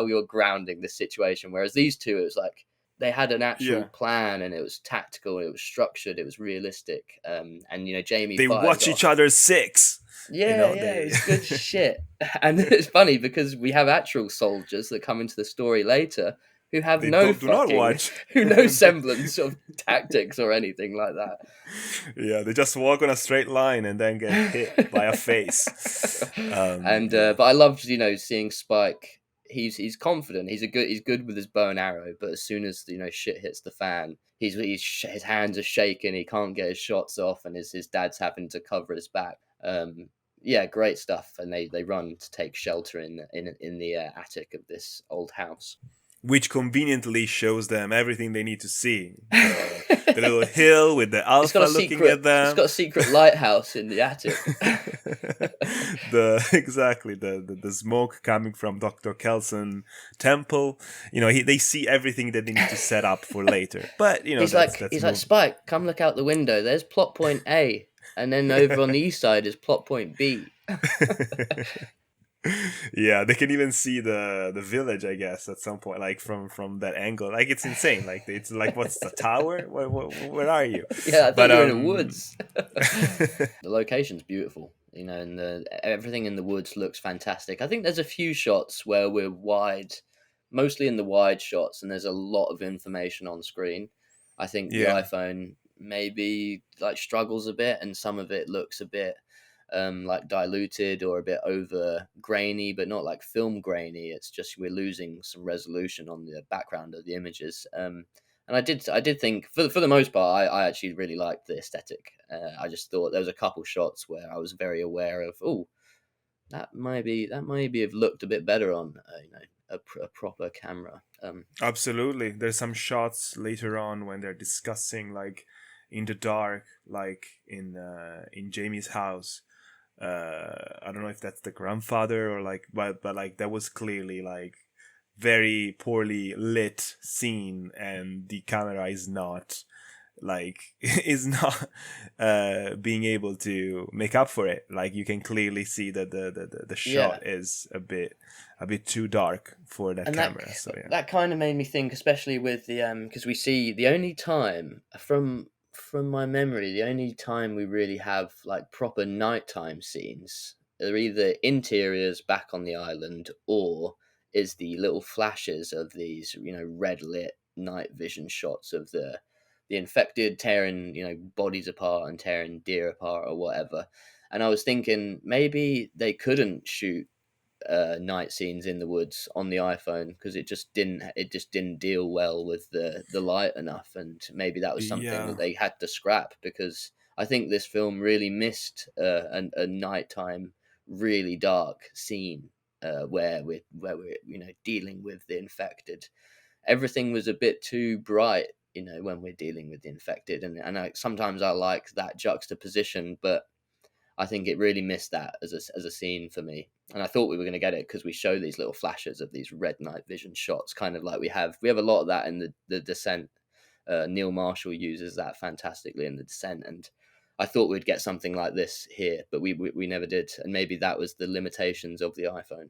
you're grounding this situation, whereas these two, it was like they had an actual plan, and it was tactical, it was structured, it was realistic. And Jamie,
they watch each other's six.
It's good shit. And it's funny because we have actual soldiers that come into the story later who have do not watch. Who no semblance of tactics or anything like that.
Yeah, they just walk on a straight line and then get hit by a face.
But I loved, seeing Spike. He's confident. He's good with his bow and arrow. But as soon as shit hits the fan, his hands are shaking. He can't get his shots off, and his dad's having to cover his back. Yeah, great stuff. And they run to take shelter in the attic of this old house,
which conveniently shows them everything they need to see. The little hill with the alpha looking at them.
It's got a secret lighthouse in the attic.
The smoke coming from Dr. Kelson temple. They see everything that they need to set up for later. But
he's like, Spike, come look out the window. There's plot point A, and then over on the east side is plot point B.
Yeah, they can even see the village, I guess, at some point, like from that angle. Like, it's insane. Like, it's like, what's the tower? Where are you?
Yeah, I think you're in the woods. The location's beautiful, and everything in the woods looks fantastic. I think there's a few shots where we're wide, mostly in the wide shots, and there's a lot of information on screen. I think the iPhone maybe like struggles a bit, and some of it looks a bit like diluted or a bit over grainy, but not like film grainy. It's just we're losing some resolution on the background of the images. And I did think for the most part, I actually really liked the aesthetic. I just thought there was a couple shots where I was very aware of, that maybe have looked a bit better on a proper camera.
Absolutely. There's some shots later on when they're discussing like in the dark, like in Jamie's house. I don't know if that's the grandfather or like, but like that was clearly like very poorly lit scene, and the camera is not being able to make up for it. Like, you can clearly see that the shot is a bit too dark for that camera.
That kind of made me think, especially with the because we see the only time from my memory, the only time we really have like proper nighttime scenes are either interiors back on the island, or is the little flashes of these, red lit night vision shots of the infected tearing, bodies apart and tearing deer apart or whatever. And I was thinking maybe they couldn't shoot night scenes in the woods on the iPhone because it just didn't deal well with the light enough, and maybe that was something that they had to scrap, because I think this film really missed a nighttime really dark scene where we're dealing with the infected. Everything was a bit too bright, when we're dealing with the infected, and sometimes I like that juxtaposition, but I think it really missed that as a scene for me. And I thought we were going to get it because we show these little flashes of these red night vision shots, kind of like we have a lot of that in the Descent. Neil Marshall uses that fantastically in the Descent, and I thought we'd get something like this here, but we never did. And maybe that was the limitations of the iPhone.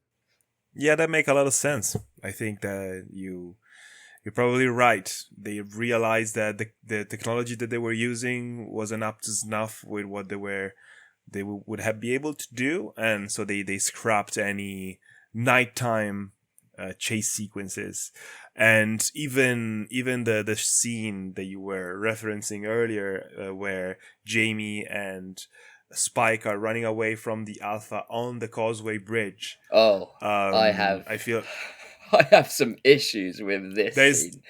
Yeah,
that makes a lot of sense. I think that you're probably right. They realized that the technology that they were using wasn't up to snuff with what they would have be able to do, and so they scrapped any nighttime chase sequences. And even the scene that you were referencing earlier, where Jamie and Spike are running away from the Alpha on the Causeway Bridge.
I have some issues with this scene.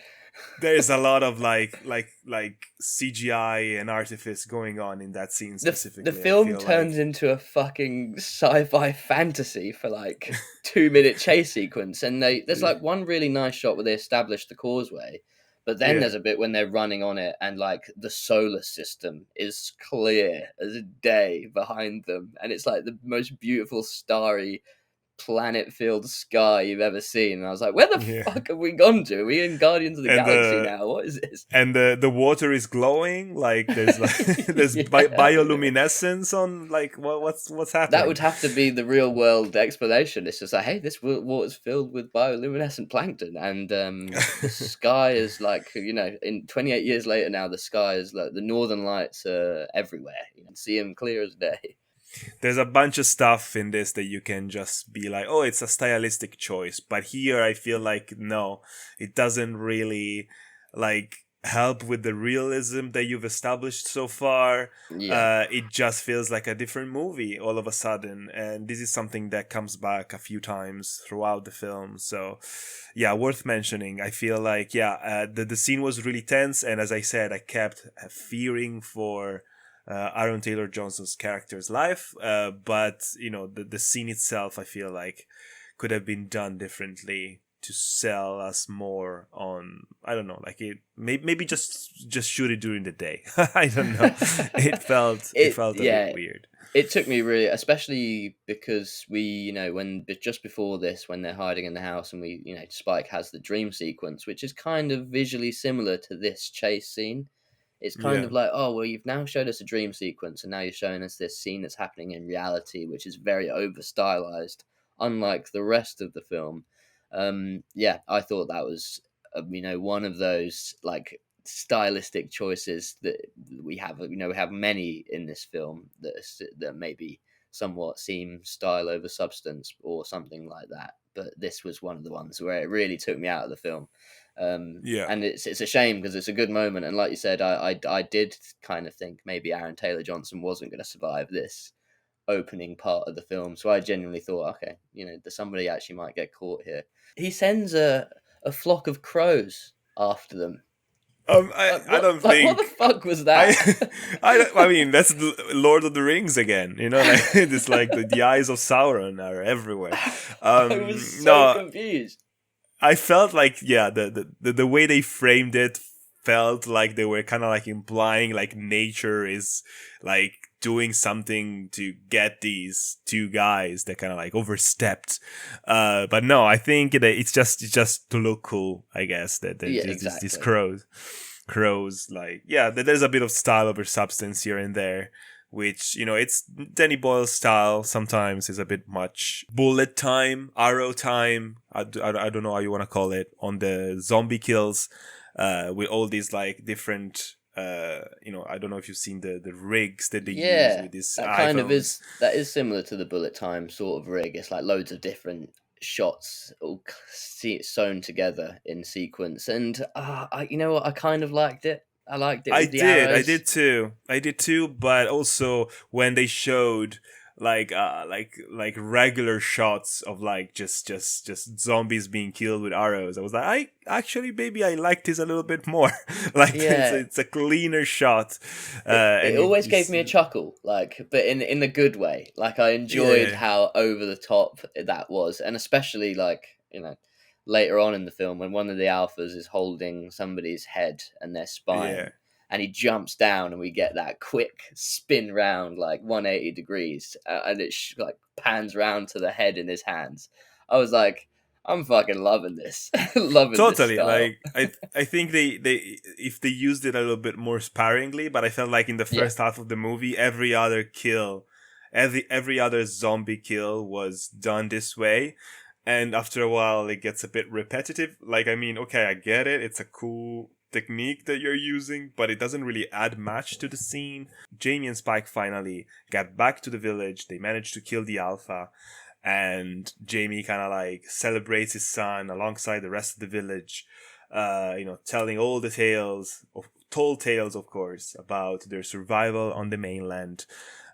There's a lot of like CGI and artifice going on in that scene specifically.
The film turns into a fucking sci-fi fantasy for like 2-minute chase sequence, and there's like one really nice shot where they establish the causeway, But then
Yeah.
there's a bit when they're running on it and like the solar system is clear as a day behind them. And it's like the most beautiful starry planet-filled sky you've ever seen. And I was like, where the
Yeah.
fuck have we gone to? Are we in Guardians of the
And
Galaxy now? What is this?
And the water is glowing, like there's there's
Yeah.
bioluminescence on, like what's happening?
That would have to be the real world explanation. It's just like, hey, this water's filled with bioluminescent plankton, and the sky is like, in 28 years later now, the sky is like the northern lights are everywhere. You can see them clear as day.
There's a bunch of stuff in this that you can just be like, oh, it's a stylistic choice. But here I feel like, no, it doesn't really like help with the realism that you've established so far.
Yeah.
It just feels like a different movie all of a sudden. And this is something that comes back a few times throughout the film. So yeah, worth mentioning. I feel like, the scene was really tense. And as I said, I kept fearing for Aaron Taylor Johnson's character's life, but the scene itself, I feel like, could have been done differently to sell us more on, I don't know, like it maybe just shoot it during the day. I don't know. It felt a bit weird.
It took me really, especially because we, when just before this, when they're hiding in the house, and Spike has the dream sequence, which is kind of visually similar to this chase scene. It's kind of like, oh, well, you've now showed us a dream sequence, and now you're showing us this scene that's happening in reality, which is very over-stylized, unlike the rest of the film. I thought that was, one of those, like, stylistic choices that we have. We have many in this film that maybe somewhat seem style over substance or something like that. But this was one of the ones where it really took me out of the film. And it's a shame because it's a good moment, and like you said, I did kind of think maybe Aaron Taylor Johnson wasn't going to survive this opening part of the film, so I genuinely thought, okay, somebody actually might get caught here. He sends a flock of crows after them.
I don't think.
What the fuck was that?
I mean, that's Lord of the Rings again. It's like the eyes of Sauron are everywhere.
I was so confused.
I felt like, the way they framed it felt like they were kind of like implying like nature is like doing something to get these two guys that kind of like overstepped. But no, I think it's just to look cool, I guess, that these crows, like, there's a bit of style over substance here and there, which, it's Danny Boyle style. Sometimes is a bit much bullet time, arrow time. I don't know how you want to call it, on the zombie kills, with all these like different, I don't know if you've seen the rigs that they use with this.
That kind of is similar to the bullet time sort of rig. It's like loads of different shots all sewn together in sequence, and I kind of liked it. I liked it. I did too. But also when they showed like regular shots of like just zombies being killed with arrows, I was like, maybe I liked this a little bit more. Like, it's a cleaner shot. It always gave me a chuckle, like, but in the good way. Like, I enjoyed how over the top that was, and especially like later on in the film when one of the alphas is holding somebody's head and their spine, and he jumps down, and we get that quick spin round like 180 degrees, and it like pans round to the head in his hands. I was like, I'm fucking loving this. Loving
totally
this style.
Like I think they if they used it a little bit more sparingly, but I felt like in the first half of the movie, every other zombie kill was done this way. And after a while, it gets a bit repetitive. Like, I mean, okay, I get it. It's a cool technique that you're using, but it doesn't really add much to the scene. Jamie and Spike finally get back to the village. They manage to kill the alpha. And Jamie kind of like celebrates his son alongside the rest of the village. Telling all the tall tales, of course, about their survival on the mainland.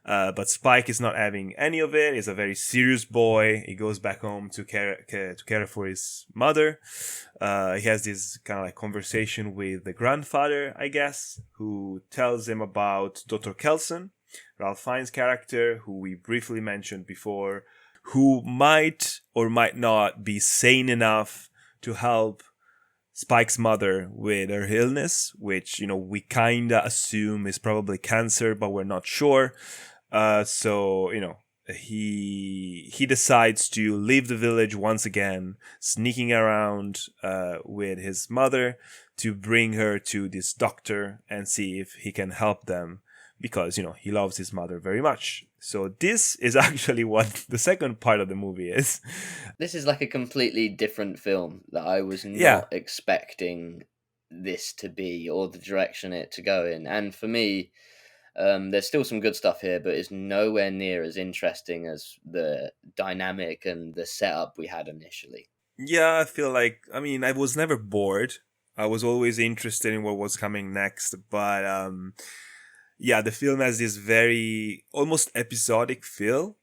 But Spike is not having any of it. He's a very serious boy. He goes back home to care for his mother. He has this kind of like conversation with the grandfather, I guess, who tells him about Dr. Kelson, Ralph Fiennes' character, who we briefly mentioned before, who might or might not be sane enough to help Spike's mother with her illness, which, we kind of assume is probably cancer, but we're not sure. So, he decides to leave the village once again, sneaking around with his mother to bring her to this doctor and see if he can help them, because, he loves his mother very much. So this is actually what the second part of the movie is.
This is like a completely different film that I was not expecting this to be, or the direction it to go in. And for me, there's still some good stuff here, but it's nowhere near as interesting as the dynamic and the setup we had initially.
Yeah, I feel like, I was never bored. I was always interested in what was coming next, but the film has this very almost episodic feel.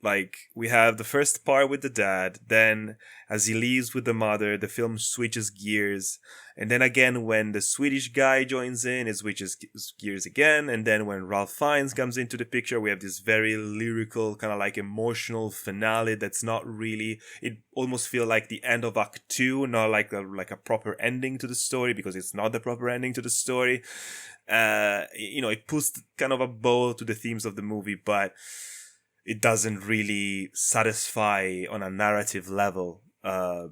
Like, we have the first part with the dad, then as he leaves with the mother, the film switches gears, and then again when the Swedish guy joins in, it switches gears again, and then when Ralph Fiennes comes into the picture, we have this very lyrical, kind of like emotional finale that's not really, it almost feels like the end of Act 2, not like a proper ending to the story, because it's not the proper ending to the story. It puts kind of a bow to the themes of the movie, but it doesn't really satisfy on a narrative level,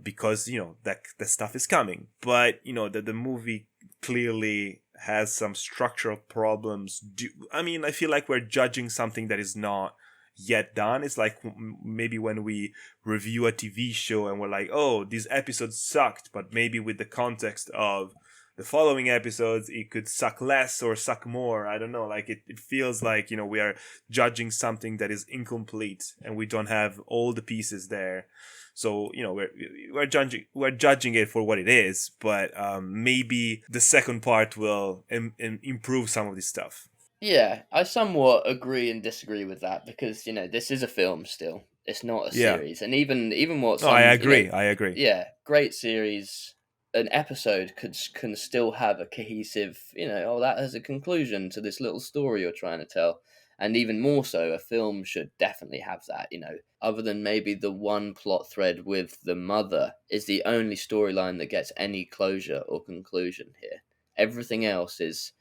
because that the stuff is coming. But the movie clearly has some structural problems. I feel like we're judging something that is not yet done. It's like maybe when we review a TV show and we're like, oh, this episode sucked, but maybe with the context of the following episodes, it could suck less or suck more. I don't know. Like, it feels like, we are judging something that is incomplete and we don't have all the pieces there. So, we're judging it for what it is, but maybe the second part will improve some of this stuff.
Yeah, I somewhat agree and disagree with that, because, this is a film still. It's not a series. And even what some...
I agree. I agree.
Yeah, great series. An episode can still have a cohesive, that has a conclusion to this little story you're trying to tell. And even more so, a film should definitely have that, other than maybe the one plot thread with the mother is the only storyline that gets any closure or conclusion here. Everything else is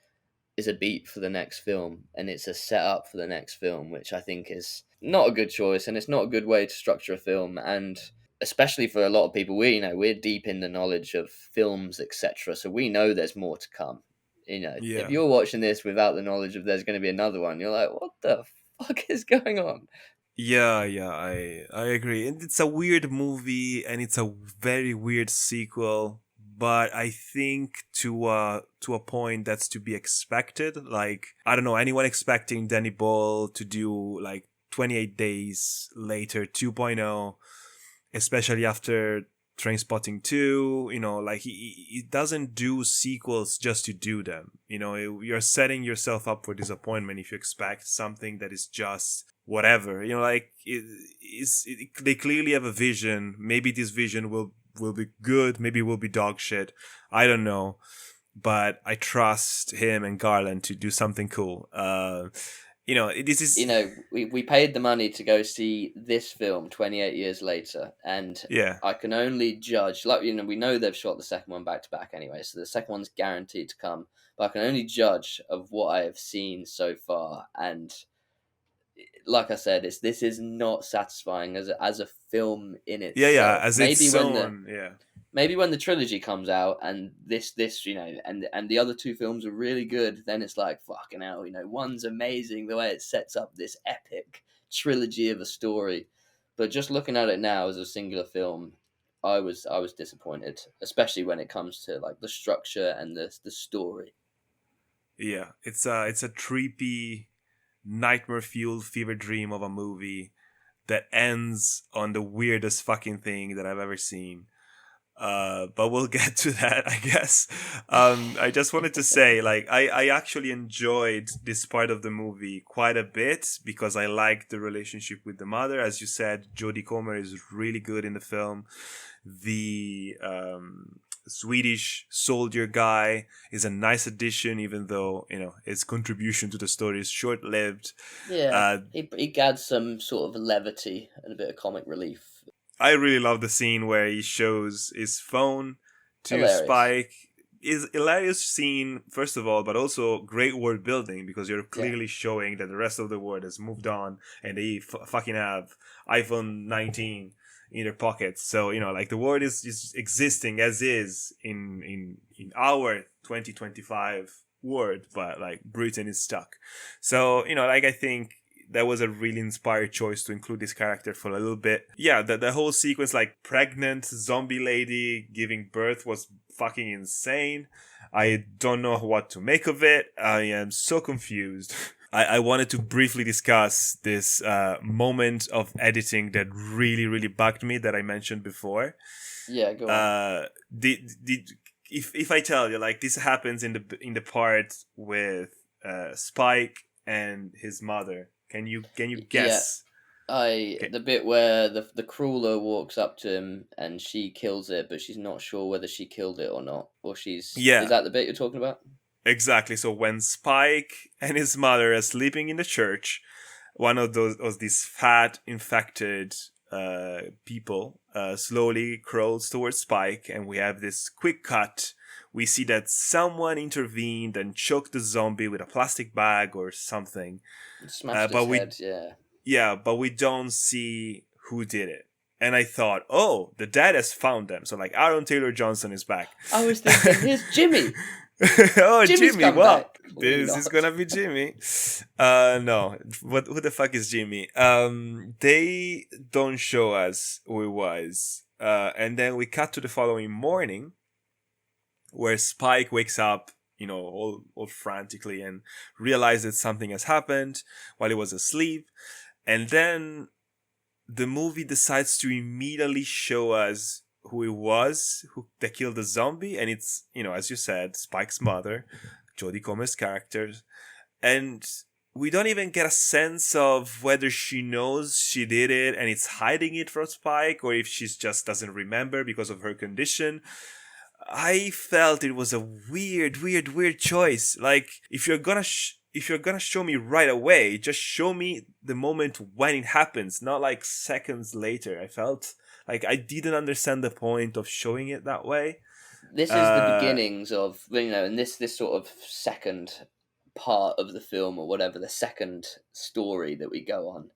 a beat for the next film, and it's a setup for the next film, which I think is not a good choice, and it's not a good way to structure a film. And especially for a lot of people, we're deep in the knowledge of films, etc. So we know there's more to come. If you're watching this without the knowledge of there's going to be another one, you're like, what the fuck is going on?
Yeah, I agree. And it's a weird movie, and it's a very weird sequel. But I think to a point that's to be expected. Like, I don't know, anyone expecting Danny Boyle to do like 28 Days Later 2.0, especially after Trainspotting 2, like he doesn't do sequels just to do them. You're setting yourself up for disappointment if you expect something that is just whatever. They clearly have a vision. Maybe this vision will be good. Maybe it will be dog shit. I don't know. But I trust him and Garland to do something cool. This is...
we paid the money to go see this film 28 years later, and I can only judge, we know they've shot the second one back to back anyway, so the second one's guaranteed to come, but I can only judge of what I have seen so far, and like I said, this is not satisfying as a film in itself.
As its own,
Maybe when the trilogy comes out and this and the other two films are really good, then it's like, fucking hell, one's amazing the way it sets up this epic trilogy of a story. But just looking at it now as a singular film, I was disappointed, especially when it comes to like the structure and the story.
Yeah, it's a creepy, nightmare-fueled fever dream of a movie that ends on the weirdest fucking thing that I've ever seen. But we'll get to that, I guess. I just wanted to say, like, I actually enjoyed this part of the movie quite a bit because I liked the relationship with the mother. As you said, Jodie Comer is really good in the film. The Swedish soldier guy is a nice addition, even though, his contribution to the story is short-lived.
Yeah, he adds some sort of levity and a bit of comic relief.
I really love the scene where he shows his phone to
Hilarious.
Spike is hilarious scene, first of all, but also great world building, because you're clearly showing that the rest of the world has moved on and they fucking have iPhone 19 in their pockets. So, you know, like the world is existing as is in our 2025 world, but like Britain is stuck. So, you know, like I think that was a really inspired choice to include this character for a little bit. Yeah, the whole sequence, like pregnant zombie lady giving birth, was fucking insane. I don't know what to make of it. I am so confused. I wanted to briefly discuss this moment of editing that really, really bugged me that I mentioned before.
Yeah, go on.
If I tell you, like, this happens in the part with Spike and his mother. Can you guess?
The bit where the crawler walks up to him and she kills it, but she's not sure whether she killed it or not, or is that the bit you're talking about?
Exactly. So when Spike and his mother are sleeping in the church, one of these fat infected people slowly crawls towards Spike, and we have this quick cut. We see that someone intervened and choked the zombie with a plastic bag or something.
Smashed his head, yeah.
Yeah, but we don't see who did it. And I thought, oh, the dad has found them. So, like, Aaron Taylor Johnson is back.
I was thinking, here's Jimmy.
Oh,
Jimmy's
Jimmy, what?
back.
This is gonna be Jimmy. No. Who the fuck is Jimmy? They don't show us who it was. And then we cut to the following morning, where Spike wakes up, you know, all frantically, and realizes something has happened while he was asleep. And then the movie decides to immediately show us who it was that killed the zombie. And it's, you know, as you said, Spike's mother, Jodie Comer's character. And we don't even get a sense of whether she knows she did it and it's hiding it from Spike, or if she just doesn't remember because of her condition. I felt it was a weird choice. Like, if you're gonna show me right away, just show me the moment when it happens, not like seconds later. I felt like I didn't understand the point of showing it that way.
This is the beginnings of, you know, and this sort of second part of the film, or whatever, the second story that we go on,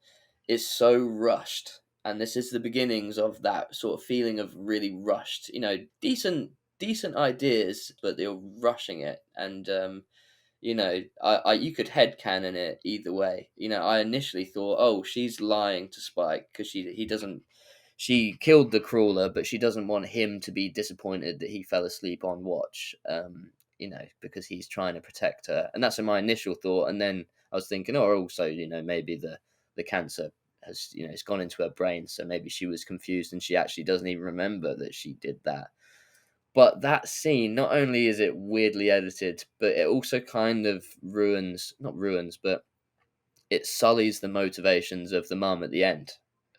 is so rushed. And this is the beginnings of that sort of feeling of really rushed, you know, decent ideas, but they're rushing it. And, you know, you could headcanon it either way. You know, I initially thought, oh, she's lying to Spike because she killed the crawler, but she doesn't want him to be disappointed that he fell asleep on watch, you know, because he's trying to protect her. And that's my initial thought. And then I was thinking, oh, also, you know, maybe the cancer has, you know, it's gone into her brain. So maybe she was confused and she actually doesn't even remember that she did that. But that scene, not only is it weirdly edited, but it also kind of but it sullies the motivations of the mum at the end.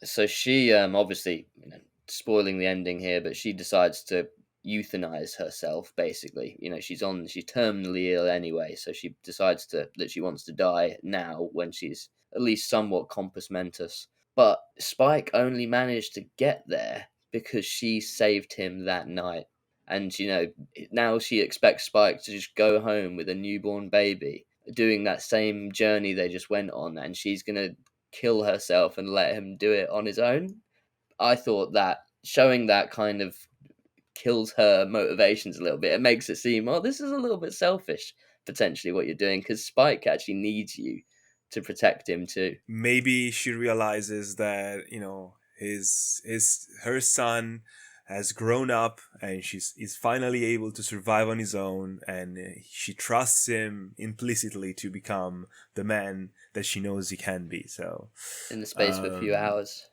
So she, obviously, you know, spoiling the ending here, but she decides to euthanize herself, basically. You know, she's terminally ill anyway, so she decides that she wants to die now when she's at least somewhat compos mentis. But Spike only managed to get there because she saved him that night. And, you know, now she expects Spike to just go home with a newborn baby, doing that same journey they just went on, and she's going to kill herself and let him do it on his own. I thought that showing that kind of kills her motivations a little bit. It makes it seem, oh, this is a little bit selfish, potentially, what you're doing, because Spike actually needs you to protect him too.
Maybe she realizes that, you know, her son has grown up and he's finally able to survive on his own, and she trusts him implicitly to become the man that she knows he can be. So
in the space of a few hours.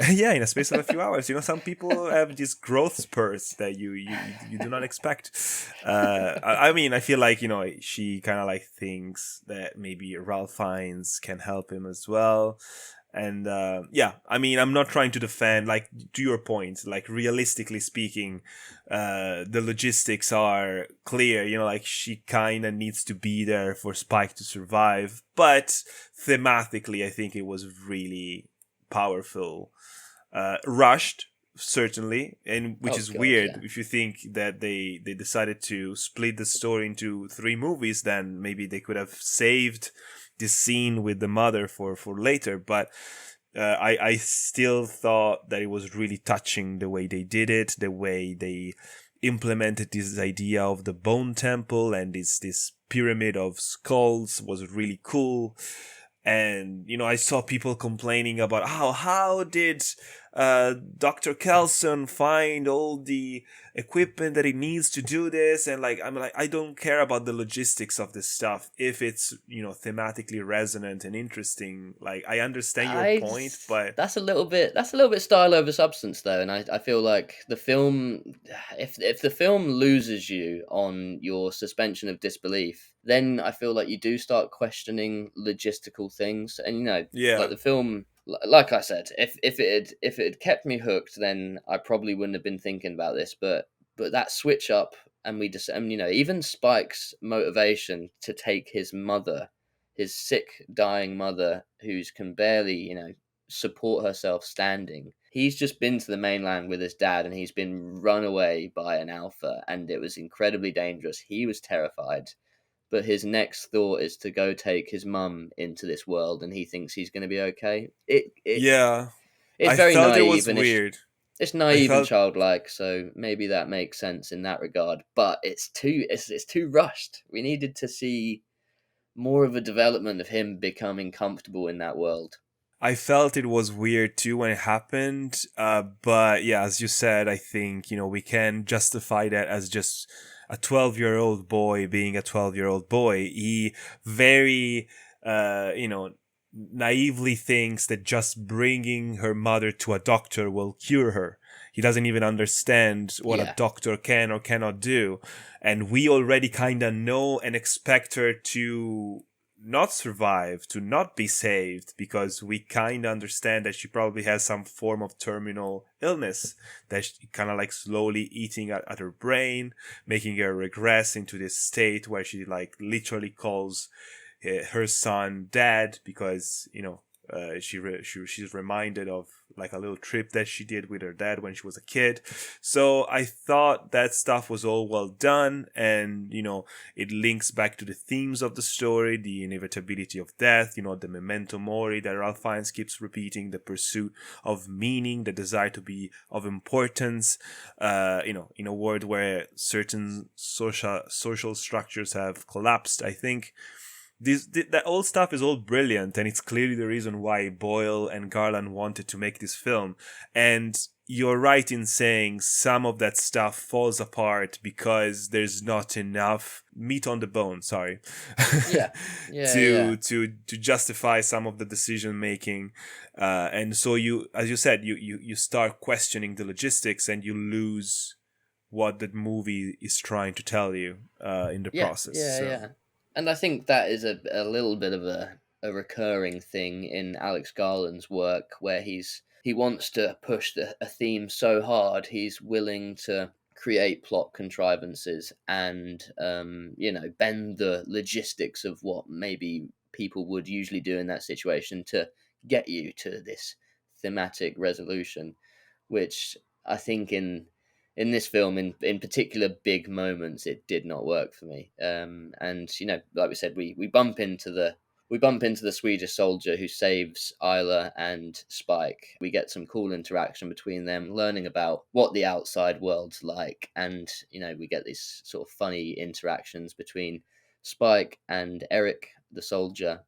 Yeah, in a space of a few hours. You know, some people have these growth spurts that you do not expect. I mean, I feel like, you know, she kind of like thinks that maybe Ralph Fiennes can help him as well. And yeah, I mean, I'm not trying to defend, like, to your point, like, realistically speaking, the logistics are clear, you know, like, she kind of needs to be there for Spike to survive. But thematically, I think it was really powerful. Rushed, certainly, and which
Oh,
is
God,
weird
yeah.
if you think that they decided to split the story into 3 movies. Then maybe they could have saved this scene with the mother for later. But I still thought that it was really touching the way they did it, the way they implemented this idea of the bone temple and this pyramid of skulls was really cool. And I saw people complaining about how did Dr. Kelson find all the equipment that he needs to do this, and I'm like, I don't care about the logistics of this stuff if it's thematically resonant and interesting. Like, I understand your point, but
that's a little bit style over substance though, and I feel like the film, if the film loses you on your suspension of disbelief, then I feel like you do start questioning logistical things. And
yeah,
like the film, like I said, if it had kept me hooked, then I probably wouldn't have been thinking about this. But that switch up, and we just, even Spike's motivation to take his mother, his sick, dying mother, who's can barely, support herself standing. He's just been to the mainland with his dad, and he's been run away by an alpha, and it was incredibly dangerous. He was terrified. But his next thought is to go take his mum into this world, and he thinks he's going to be okay.
yeah.
It's
I
very
felt it
naive,
was
and
weird.
it's
I
naive and
felt
childlike, so maybe that makes sense in that regard. But it's too rushed. We needed to see more of a development of him becoming comfortable in that world.
I felt it was weird too when it happened. But yeah, as you said, I think, we can justify that as just a 12-year-old boy being a 12-year-old boy. He very, naively thinks that just bringing her mother to a doctor will cure her. He doesn't even understand what a doctor can or cannot do. And we already kind of know and expect her to not survive, to not be saved, because we kind of understand that she probably has some form of terminal illness that's kind of like slowly eating at her brain, making her regress into this state where she like literally calls her son dad, because she's reminded of like a little trip that she did with her dad when she was a kid. So I thought that stuff was all well done, and it links back to the themes of the story, the inevitability of death, the memento mori that Ralph Fiennes keeps repeating, the pursuit of meaning, the desire to be of importance, in a world where certain social structures have collapsed. I think that old stuff is all brilliant, and it's clearly the reason why Boyle and Garland wanted to make this film. And you're right in saying some of that stuff falls apart because there's not enough meat on the bone. Sorry, to justify some of the decision making, and so you, as you said, you start questioning the logistics, and you lose what the movie is trying to tell you in the process.
And I think that is a little bit of a recurring thing in Alex Garland's work, where he wants to push a theme so hard, he's willing to create plot contrivances and, bend the logistics of what maybe people would usually do in that situation to get you to this thematic resolution, which I think in this film, in particular big moments, it did not work for me. And like we said, we bump into the Swedish soldier who saves Isla and Spike. We get some cool interaction between them, learning about what the outside world's like, and we get these sort of funny interactions between Spike and Eric, the soldier.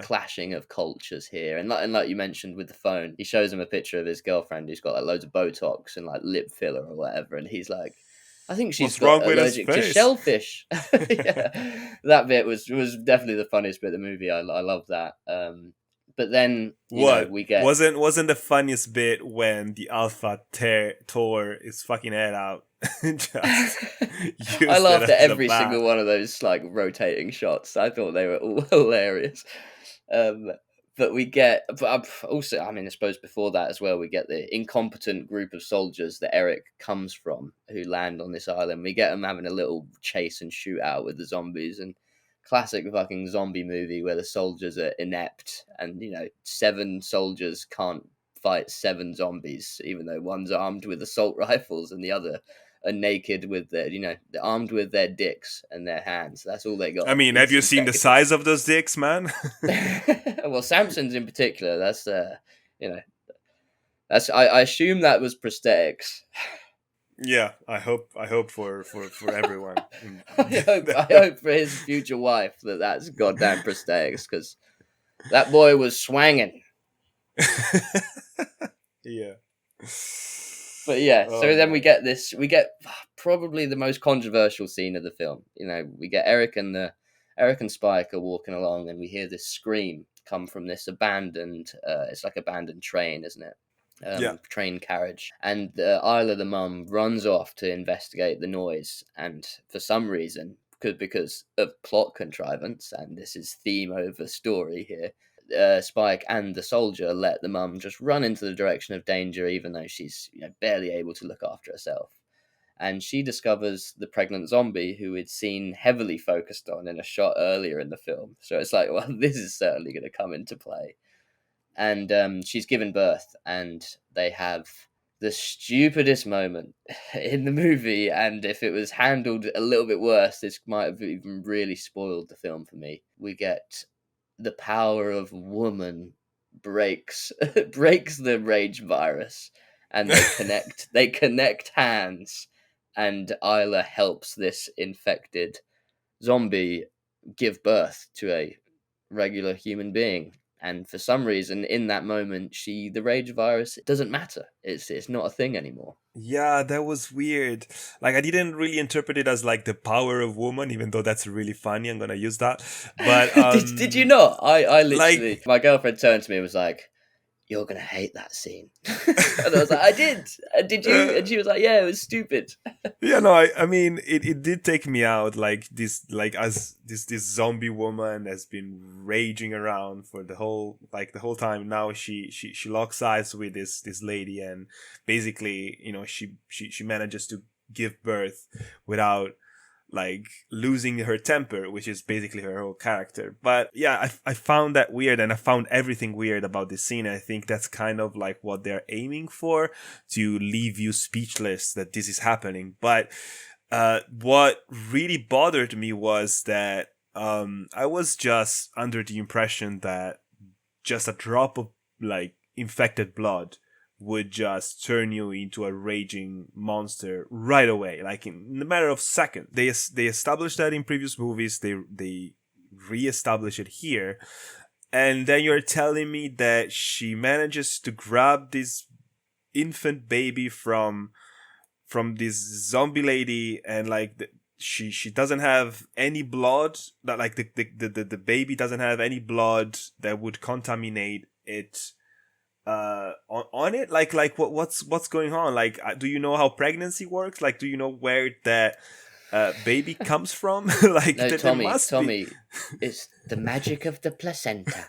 Clashing of cultures here, and like you mentioned with the phone, he shows him a picture of his girlfriend who's got like loads of Botox and like lip filler or whatever, and he's like, I think she's allergic to shellfish. That bit was definitely the funniest bit of the movie. I love that. But then we get
wasn't the funniest bit when the Alpha tore his fucking head out.
I laughed at every single one of those like rotating shots. I thought they were all hilarious. But we get, also, I suppose before that as well, we get the incompetent group of soldiers that Eric comes from who land on this island. We get them having a little chase and shootout with the zombies, and classic fucking zombie movie where the soldiers are inept and 7 soldiers can't fight 7 zombies, even though one's armed with assault rifles and the other are naked with their, they're armed with their dicks and their hands. That's all they got.
I mean, have you seen the size of those dicks, man?
Well, Samson's in particular. That's that's I assume that was prosthetics.
Yeah, I hope for everyone.
I hope for his future wife that's goddamn prosthetics, because that boy was swanging.
Yeah.
But yeah, so then we get probably the most controversial scene of the film. We get Eric and Spike are walking along, and we hear this scream come from this abandoned, it's like abandoned train, isn't it? Train carriage. And Isla, the mum, runs off to investigate the noise, and for some reason, because of plot contrivance, and this is theme over story here, Spike and the soldier let the mum just run into the direction of danger, even though she's barely able to look after herself. And she discovers the pregnant zombie who we'd seen heavily focused on in a shot earlier in the film. So it's like, well, this is certainly going to come into play. And she's given birth, and they have the stupidest moment in the movie. And if it was handled a little bit worse, this might have even really spoiled the film for me. We get the power of woman breaks the rage virus, and they connect hands, and Isla helps this infected zombie give birth to a regular human being. And for some reason, in that moment, the rage virus doesn't matter. It's not a thing anymore.
Yeah, that was weird. Like, I didn't really interpret it as like the power of woman, even though that's really funny. I'm gonna use that. But
did you not? I literally, my girlfriend turned to me and was like, "You're gonna hate that scene." And I was like, "I did. Did you?" And she was like, "Yeah, it was stupid."
Yeah, no, I mean, it did take me out. Like this zombie woman has been raging around for the whole time. Now she locks eyes with this lady, and basically, she manages to give birth without like losing her temper, which is basically her whole character. But yeah, I found that weird, and I found everything weird about this scene. I think that's kind of like what they're aiming for, to leave you speechless that this is happening. But what really bothered me was that I was just under the impression that just a drop of like infected blood would just turn you into a raging monster right away, like in a matter of seconds. They established that in previous movies. They re-establish it here, and then you're telling me that she manages to grab this infant baby from this zombie lady, and like she doesn't have any blood, that like the baby doesn't have any blood that would contaminate it on it. Like what's going on? Like, do you know how pregnancy works? Like, do you know where that baby comes from? Like,
no, Tommy, it's the magic of the placenta.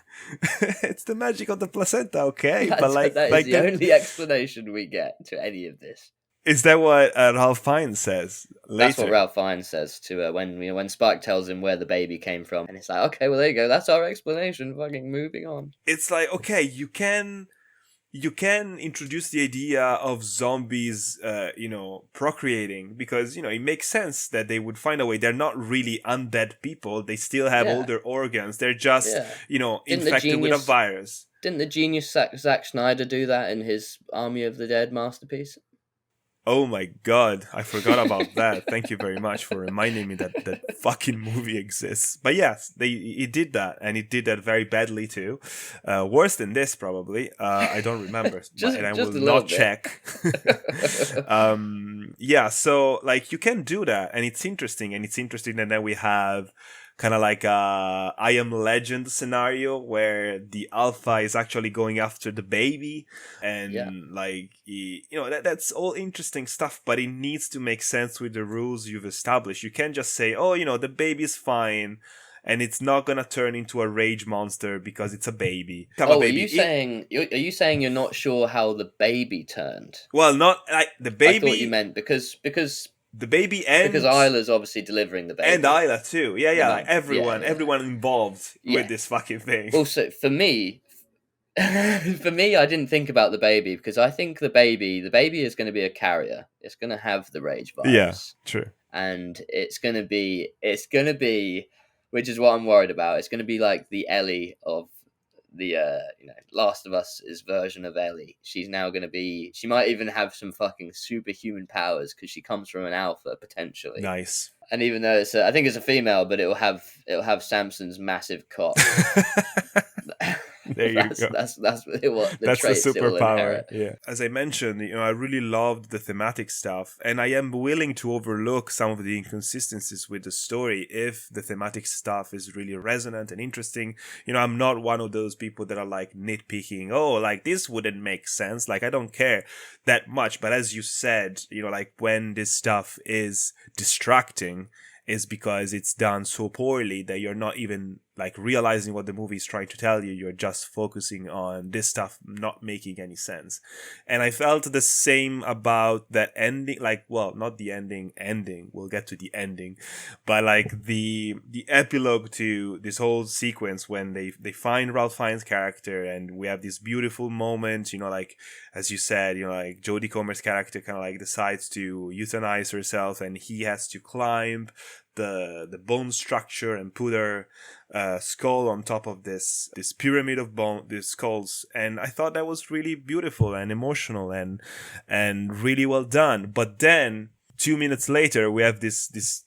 It's the magic of the placenta, okay?
That is the only explanation we get to any of this.
Is that what Ralph Fiennes says later?
That's what Ralph Fiennes says to when Spike tells him where the baby came from, and it's like, okay, well there you go, that's our explanation. Fucking moving on.
It's like, okay, you can introduce the idea of zombies, procreating, because, it makes sense that they would find a way. They're not really undead people. They still have all their organs. They're just, infected with a virus.
Didn't the genius Zack Snyder do that in his Army of the Dead masterpiece?
Oh my god, I forgot about that. Thank you very much for reminding me that fucking movie exists. But yes, it did that, and it did that very badly too. Worse than this, probably. I don't remember, and I will not check. Yeah, so like you can do that, and it's interesting, and then we have kind of like a I Am Legend scenario where the alpha is actually going after the baby, and that's all interesting stuff, but it needs to make sense with the rules you've established. You can't just say, the baby's fine and it's not gonna turn into a rage monster because it's a baby.
Are you saying you're not sure how the baby turned?
Well, not like the baby.
I thought you meant because
the baby and
because Isla's obviously delivering the baby,
and Isla too. Yeah, like everyone involved with this fucking thing.
Also, for me, For me, I didn't think about the baby because I think the baby is going to be a carrier. It's going to have the rage virus.
Yeah, true.
And it's going to be, which is what I'm worried about. It's going to be like the Ellie of the Last of Us's version of Ellie. She's now going to be. She might even have some fucking superhuman powers because she comes from an alpha potentially.
Nice.
And even though I think it's a female, but it'll have Samson's massive cock.
There you go.
That's what the
that's the
traits it will
superpower.
inherit.
Yeah. As I mentioned, I really loved the thematic stuff, and I am willing to overlook some of the inconsistencies with the story if the thematic stuff is really resonant and interesting. I'm not one of those people that are like nitpicking. Oh, like this wouldn't make sense. Like I don't care that much. But as you said, like when this stuff is distracting, is because it's done so poorly that you're not even like realizing what the movie is trying to tell you. You're just focusing on this stuff not making any sense. And I felt the same about that ending, like, well, not the ending, we'll get to the ending, but like the epilogue to this whole sequence when they find Ralph Fiennes' character, and we have this beautiful moment, like, as you said, like Jodie Comer's character kind of like decides to euthanize herself, and he has to climb the bone structure and put her skull on top of this pyramid of these skulls. And I thought that was really beautiful and emotional and really well done. But then 2 minutes later, we have this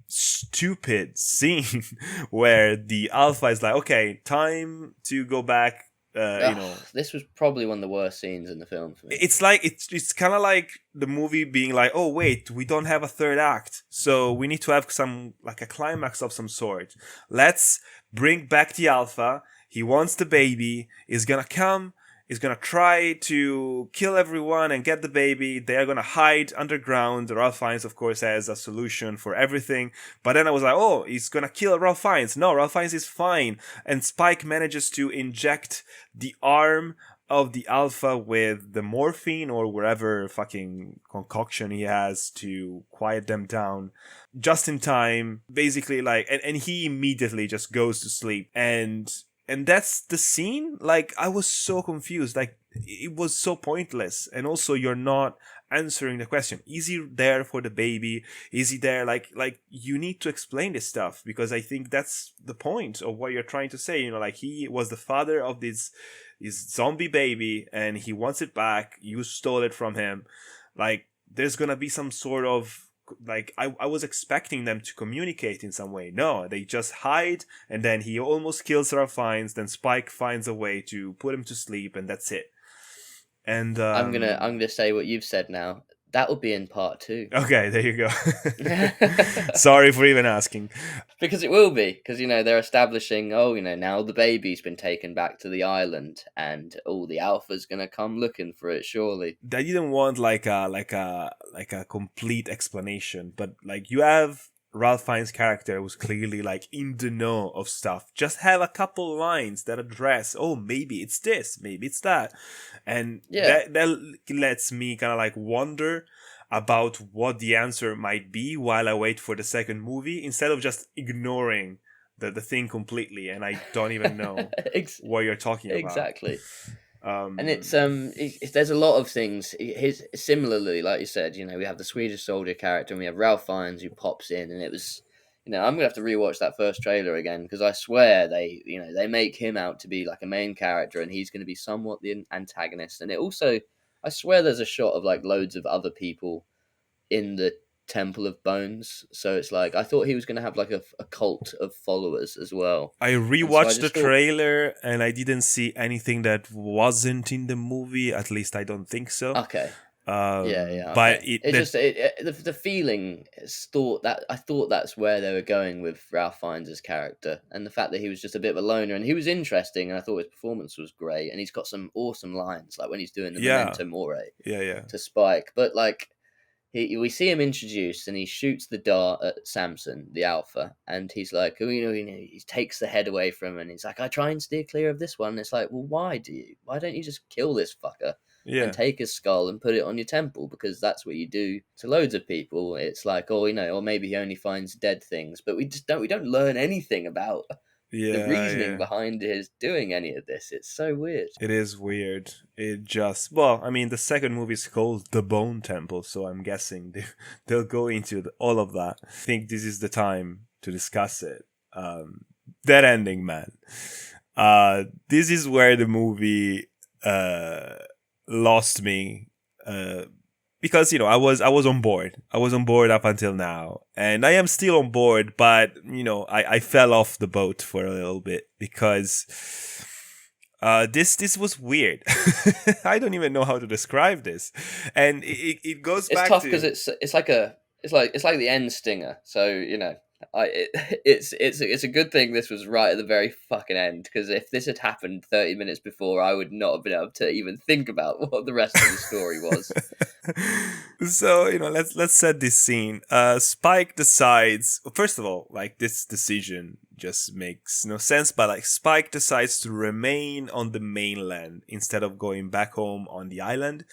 stupid scene where the alpha is like, okay, time to go back.
This was probably one of the worst scenes in the film for me.
It's like it's kind of like the movie being like, oh wait, we don't have a third act, so we need to have some like a climax of some sort. Let's bring back the alpha. He wants the baby. He's gonna come. He's gonna try to kill everyone and get the baby. They're gonna hide underground. Ralph Fiennes, of course, has a solution for everything. But then I was like, oh, he's gonna kill Ralph Fiennes. No, Ralph Fiennes is fine. And Spike manages to inject the arm of the alpha with the morphine or whatever fucking concoction he has to quiet them down just in time. Basically, like, and he immediately just goes to sleep. And that's the scene. Like, I was so confused. Like, it was so pointless. And also, you're not answering the question. Is he there for the baby? Is he there? Like you need to explain this stuff, because I think that's the point of what you're trying to say. Like, he was the father of this zombie baby, and he wants it back. You stole it from him. Like, there's gonna be some sort of, like, I was expecting them to communicate in some way. No, they just hide, and then he almost kills Ralph Fiennes. Then Spike finds a way to put him to sleep, and that's it. And
I'm gonna say what you've said now. That will be in part 2.
Okay, there you go. Sorry for even asking.
Because it will be. Because, they're establishing, now the baby's been taken back to the island, and the alpha's gonna come looking for it, surely.
I didn't want like a complete explanation, but like, you have Ralph Fiennes' character was clearly like in the know of stuff. Just have a couple lines that address, oh, maybe it's this, maybe it's that. And that lets me kind of like wonder about what the answer might be while I wait for the second movie, instead of just ignoring the thing completely, and I don't even know what you're talking about.
Exactly. And it's there's a lot of things. Similarly, like you said, we have the Swedish soldier character, and we have Ralph Fiennes who pops in, and it was, I'm gonna have to rewatch that first trailer again, because I swear they make him out to be like a main character, and he's gonna be somewhat the antagonist. And it also, I swear, there's a shot of like loads of other people in the Temple of Bones, so it's like I thought he was going to have like a cult of followers as well.
I rewatched the trailer and I didn't see anything that wasn't in the movie. At least I don't think so.
Okay. Okay.
But
the feeling is I thought that's where they were going with Ralph Fiennes' character, and the fact that he was just a bit of a loner, and he was interesting, and I thought his performance was great, and he's got some awesome lines, like when he's doing the memento mori to Spike, but like. We see him introduced, and he shoots the dart at Samson, the alpha, and he's like, he takes the head away from him, and he's like, I try and steer clear of this one. And it's like, well, why don't you just kill this fucker and take his skull and put it on your temple? Because that's what you do to loads of people. It's like, or maybe he only finds dead things, but we don't learn anything about the reasoning behind his doing any of this. It's so weird.
It is weird. It just, well, I mean, the second movie is called The Bone Temple, so I'm guessing they'll go into all of that. I think this is the time to discuss it. That ending, man. This is where the movie lost me. Because, I was on board. I was on board up until now. And I am still on board, but, I fell off the boat for a little bit because this was weird. I don't even know how to describe this. And it goes back to...
It's tough because it's like the end stinger. So, it's a good thing this was right at the very fucking end, because if this had happened 30 minutes before, I would not have been able to even think about what the rest of the story was.
So, let's set this scene. Spike decides, first of all, like, this decision just makes no sense, but like Spike decides to remain on the mainland instead of going back home on the island.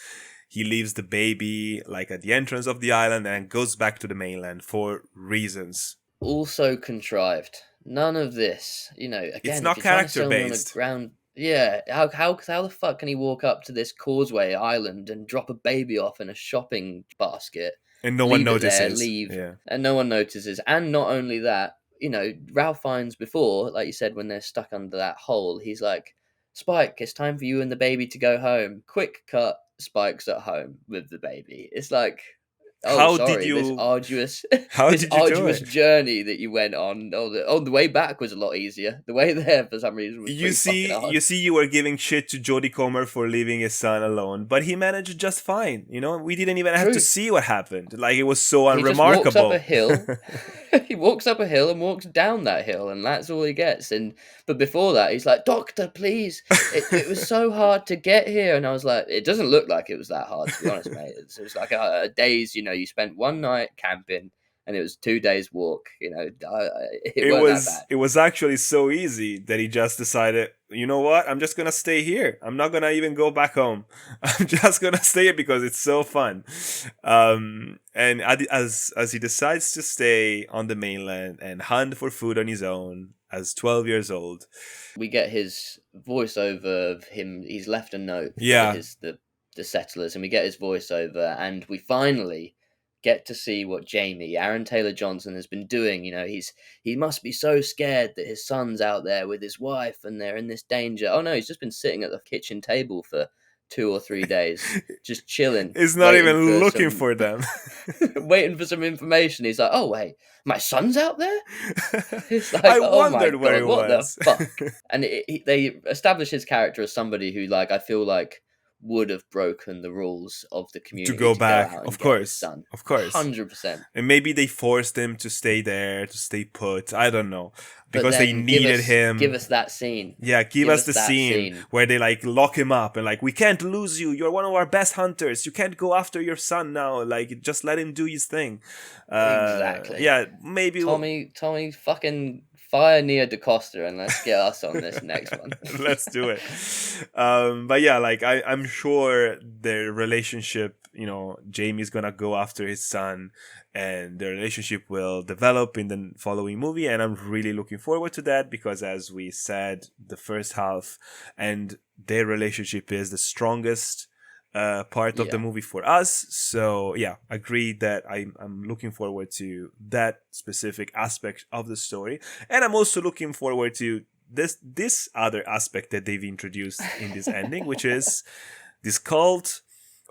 He leaves the baby like at the entrance of the island and goes back to the mainland for reasons.
Also contrived. None of this, again,
it's not
if you're trying to
character based.
Ground, yeah, how the fuck can he walk up to this causeway island and drop a baby off in a shopping basket
and no one notices?
And no one notices. And not only that, Ralph Fiennes before, like you said, when they're stuck under that hole, he's like, Spike, it's time for you and the baby to go home. Quick cut, Spike's at home with the baby. It's like, this arduous journey that you went on. The way back was a lot easier. The way there, for some reason, was
you were giving shit to Jodie Comer for leaving his son alone, but he managed just fine. We didn't even have to see what happened. Like, it was so unremarkable.
He just walks up a hill. He walks up a hill and walks down that hill, and that's all he gets. But before that, he's like, "Doctor, please! It was so hard to get here." And I was like, "It doesn't look like it was that hard, to be honest, mate. It was like a day's. You spent one night camping, and it was 2 days walk. It
was actually so easy that he just decided, you know what? I'm just gonna stay here. I'm not gonna even go back home. I'm just gonna stay here because it's so fun." And as he decides to stay on the mainland and hunt for food on his own as 12 years old,
we get his voiceover of him. He's left a note.
Yeah.
The settlers, and we get his voiceover, and we finally get to see what Jamie, Aaron Taylor-Johnson, has been doing. He must be so scared that his son's out there with his wife and they're in this danger. Oh no, he's just been sitting at the kitchen table for 2 or 3 days, just chilling.
He's not even looking for them.
Waiting for some information. He's like, "Oh wait, my son's out there?" It's like,
I wondered where he was.
What the fuck? And they establish his character as somebody who, like, I feel like would have broken the rules of the community
to go back.
Of course,
100%. And maybe they forced him to stay there, to stay put. I don't know, because they needed him.
Give us that scene.
Yeah, give us the scene where they like lock him up and like, "We can't lose you. You're one of our best hunters. You can't go after your son now. Like, just let him do his thing."
Exactly.
Yeah, maybe
Tommy, fucking fire Nia DaCosta and let's get us on this next one.
Let's do it. But yeah, like I'm sure their relationship, Jamie's gonna go after his son and their relationship will develop in the following movie, and I'm really looking forward to that because, as we said, the first half and their relationship is the strongest part of the movie for us. So yeah, agreed that I'm looking forward to that specific aspect of the story, and I'm also looking forward to this other aspect that they've introduced in this ending, which is this cult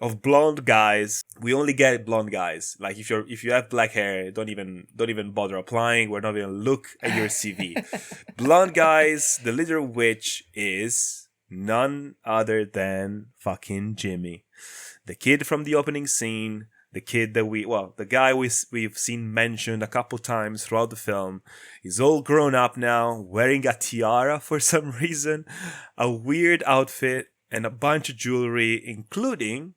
of blonde guys. We only get blonde guys. Like, if you have black hair, don't even bother applying. We're not even look at your CV. Blonde guys. The leader of which is none other than fucking Jimmy, the kid from the opening scene, the kid that the guy we've seen mentioned a couple times throughout the film. He's all grown up now, wearing a tiara for some reason, a weird outfit, and a bunch of jewelry, including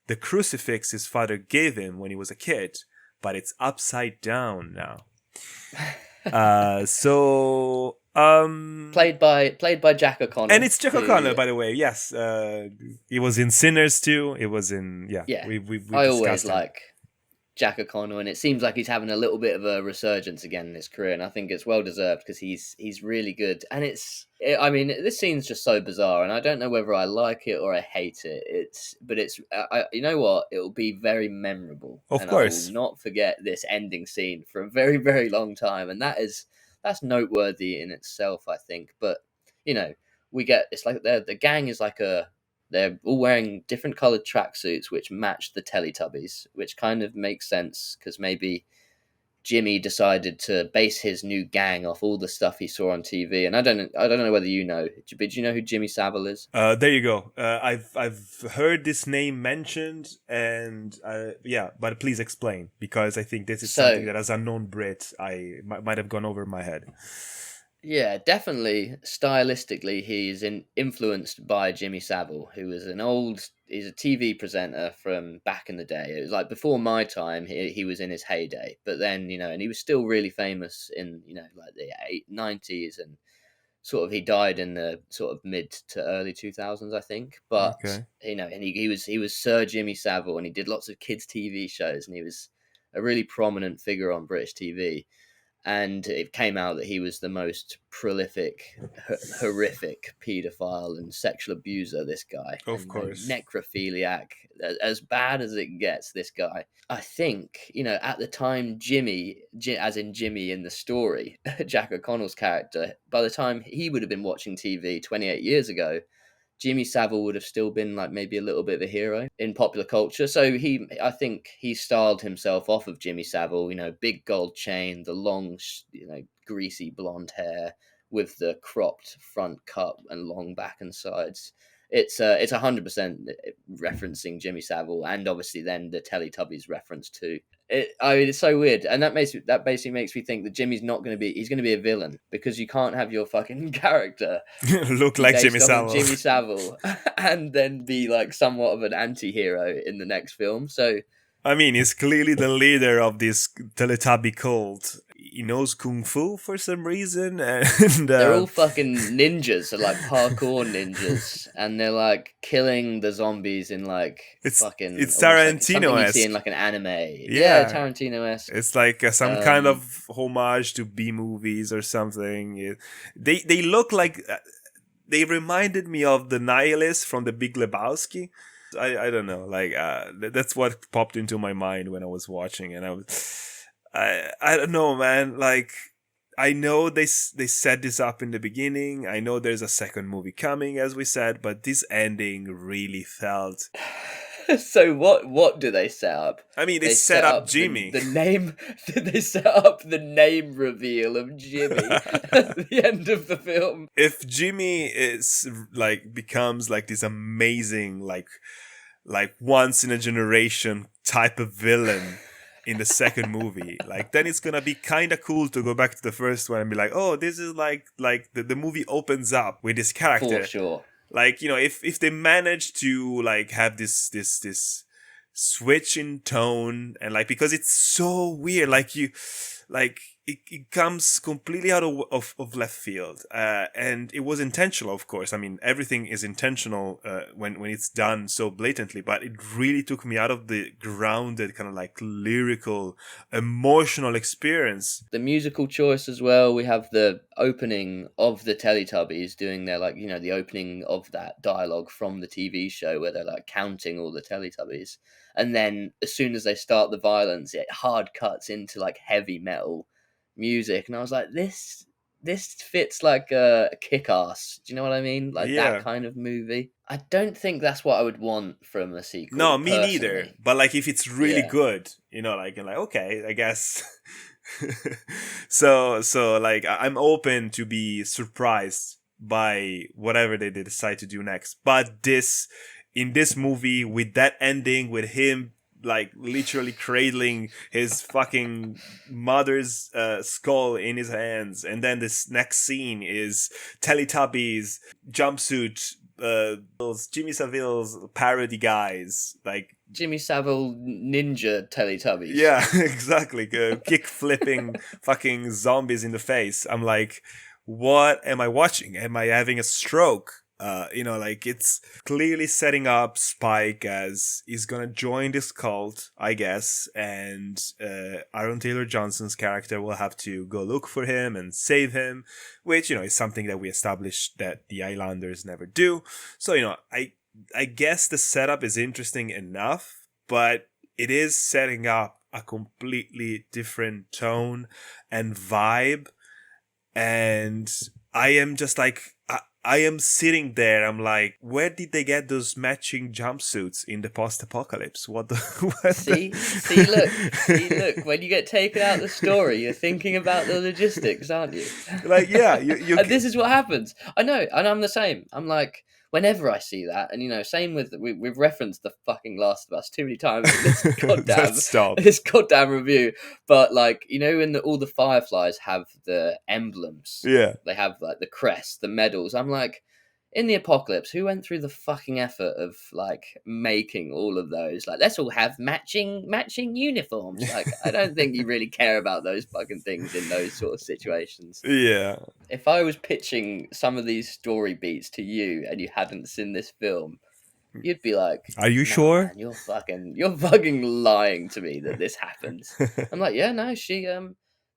the crucifix his father gave him when he was a kid, but it's upside down now.
Played by Jack O'Connell,
and it's Jack O'Connell, by the way. Yes, he was in Sinners too. It was in we I always
like Jack O'Connell, and it seems like he's having a little bit of a resurgence again in his career, and I think it's well deserved because he's really good. And I mean, this scene's just so bizarre, and I don't know whether I like it or I hate it. You know what? It will be very memorable.
Of
and
course.
I will not forget this ending scene for a very, very long time, and that's noteworthy in itself, I think. But you know, it's like the gang is like they're all wearing different coloured tracksuits which match the Teletubbies, which kind of makes sense because maybe Jimmy decided to base his new gang off all the stuff he saw on TV. And I don't know whether you know, but do you know who Jimmy Savile is?
There you go. I've heard this name mentioned, and yeah, but please explain, because I think this is something that as a non Brit I might have gone over my head.
Yeah, definitely. Stylistically, he's influenced by Jimmy Savile, who was he's a TV presenter from back in the day. It was like before my time, he was in his heyday. But then, and he was still really famous in, like the 90s, and sort of he died in the sort of mid to early 2000s, I think. But,
Okay.
And he was Sir Jimmy Savile, and he did lots of kids' TV shows, and he was a really prominent figure on British TV. And it came out that he was the most prolific, horrific paedophile and sexual abuser, this guy.
Of course.
Necrophiliac, as bad as it gets, this guy. I think, at the time, Jimmy, as in Jimmy in the story, Jack O'Connell's character, by the time he would have been watching TV 28 years ago, Jimmy Savile would have still been like maybe a little bit of a hero in popular culture. So I think he styled himself off of Jimmy Savile, big gold chain, the long, greasy blonde hair with the cropped front cut and long back and sides. It's 100% referencing Jimmy Savile, and obviously then the Teletubbies reference too. It's so weird, and that basically makes me think that Jimmy's he's going to be a villain, because you can't have your fucking character
look like Jimmy
Savile and then be like somewhat of an anti-hero in the next film. So
I mean, he's clearly the leader of this Teletubby cult. He knows Kung Fu for some reason. And
they're all fucking ninjas, like parkour ninjas. And they're like killing the zombies in like
it's
Tarantino-esque.
Like,
something you see in like an anime.
Yeah,
Tarantino-esque.
It's like some kind of homage to B movies or something. They look like... they reminded me of the Nihilists from The Big Lebowski. I don't know, like that's what popped into my mind when I was watching, and I don't know, man. Like, I know they set this up in the beginning. I know there's a second movie coming, as we said, but this ending really felt.
So what do they set up?
I mean, they set up Jimmy.
The name. They set up the name reveal of Jimmy at the end of the film.
If Jimmy becomes like this amazing like once in a generation type of villain in the second movie, like then it's gonna be kind of cool to go back to the first one and be like, oh, this is like the movie opens up with this character.
For sure.
Like, if they manage to like have this switch in tone, and like, because it's so weird, like it comes completely out of left field, and it was intentional, of course. I mean, everything is intentional when it's done so blatantly, but it really took me out of the grounded kind of like lyrical, emotional experience.
The musical choice as well. We have the opening of the Teletubbies doing their the opening of that dialogue from the TV show where they're like counting all the Teletubbies, and then as soon as they start the violence, it hard cuts into like heavy metal music, and I was like, this fits like a Kick-Ass. Do you know what I mean? Like that kind of movie. I don't think that's what I would want from a sequel.
No, me
personally.
neither. But like, if it's really good, like, and like, okay, I guess. so like, I'm open to be surprised by whatever they decide to do next. But in this movie, with that ending, with him like literally cradling his fucking mother's skull in his hands, and then this next scene is Teletubbies jumpsuit, Jimmy Savile's parody guys, like
Jimmy Savile ninja Teletubbies.
Yeah, exactly. Kick flipping fucking zombies in the face. I'm like, what am I watching? Am I having a stroke? Like it's clearly setting up Spike as he's gonna join this cult, I guess, and Aaron Taylor Johnson's character will have to go look for him and save him, which, is something that we established that the Islanders never do. So, I guess the setup is interesting enough, but it is setting up a completely different tone and vibe. And I am just like, I am sitting there. I'm like, where did they get those matching jumpsuits in the post-apocalypse?
See, look. When you get taken out of the story, you're thinking about the logistics, aren't you?
Like, yeah, you
and this is what happens. I know, and I'm the same. I'm like, whenever I see that, and same with we've referenced the fucking Last of Us too many times in this goddamn review. But like, when all the Fireflies have the emblems, they have like the crest, the medals. I'm like, in the apocalypse, who went through the fucking effort of like making all of those? Like, let's all have matching uniforms. Like, I don't think you really care about those fucking things in those sort of situations.
Yeah.
If I was pitching some of these story beats to you and you hadn't seen this film, you'd be like,
"Are you sure?
Man, you're fucking lying to me that this happens." I'm like, "Yeah, no, she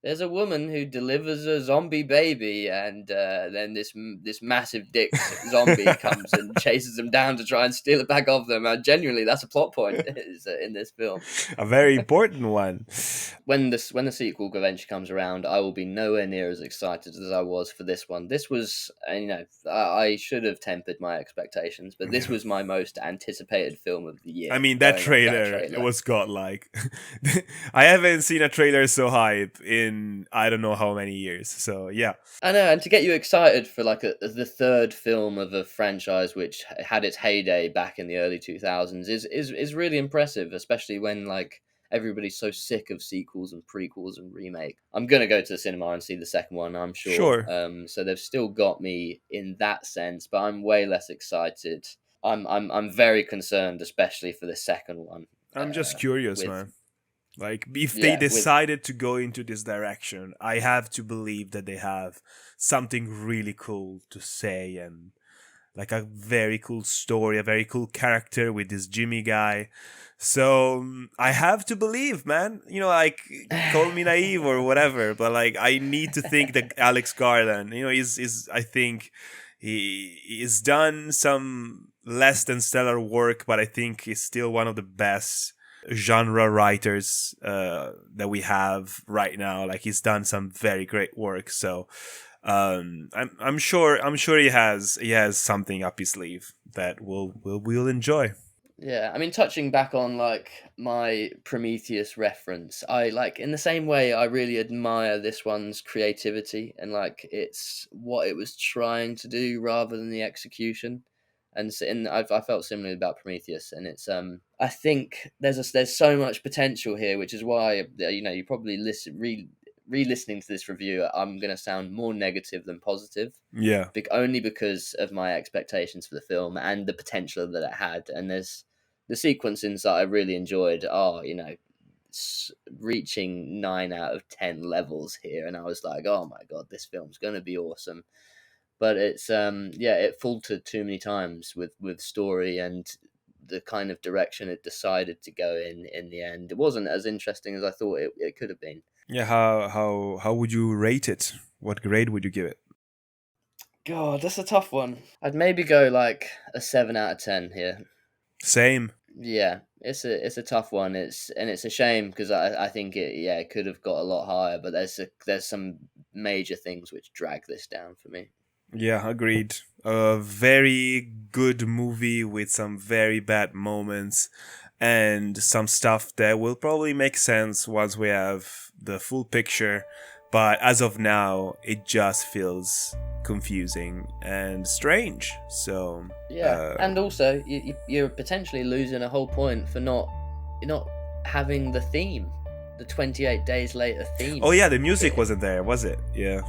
there's a woman who delivers a zombie baby, and then this massive dick zombie comes and chases them down to try and steal it back off them. And genuinely, that's a plot point in this film. A
very important one.
When the sequel eventually comes around, I will be nowhere near as excited as I was for this one. This was, I should have tempered my expectations, but this was my most anticipated film of the year.
I mean, that trailer was godlike. I haven't seen a trailer so hype in I don't know how many years. So yeah,
I know, and to get you excited for like the third film of a franchise which had its heyday back in the early 2000s is really impressive, especially when like everybody's so sick of sequels and prequels and remake. I'm gonna go to the cinema and see the second one, I'm sure. So they've still got me in that sense, but I'm way less excited. I'm very concerned, especially for the second one.
I'm just curious, man. Like, if they decided to go into this direction, I have to believe that they have something really cool to say, and like a very cool story, a very cool character with this Jimmy guy. So I have to believe, man. Like, call me naive or whatever, but like, I need to think that Alex Garland, I think he's done some less than stellar work, but I think he's still one of the best genre writers that we have right now. Like, he's done some very great work. So I'm sure he has something up his sleeve that we'll enjoy.
Yeah, I mean, touching back on like my Prometheus reference, I like, in the same way, I really admire this one's creativity and like it's what it was trying to do rather than the execution. And I felt similarly about Prometheus, and it's I think there's so much potential here, which is why you probably re-listening to this review, I'm gonna sound more negative than positive.
Yeah,
only because of my expectations for the film and the potential that it had. And there's the sequences that I really enjoyed are reaching 9 out of 10 levels here, and I was like, oh my god, this film's gonna be awesome. But it's it faltered too many times with story and the kind of direction it decided to go in the end. It wasn't as interesting as I thought it could have been.
Yeah, how would you rate it? What grade would you give it?
God, that's a tough one. I'd maybe go like a 7 out of 10 here.
Same.
Yeah, it's a tough one. It's a shame because I think it could have got a lot higher, but there's some major things which drag this down for me.
Yeah, agreed. A very good movie with some very bad moments and some stuff that will probably make sense once we have the full picture. But as of now, it just feels confusing and strange. So
yeah, and also you're potentially losing a whole point for not having the theme, the 28 days later theme.
Oh yeah, the music wasn't there, was it? Yeah.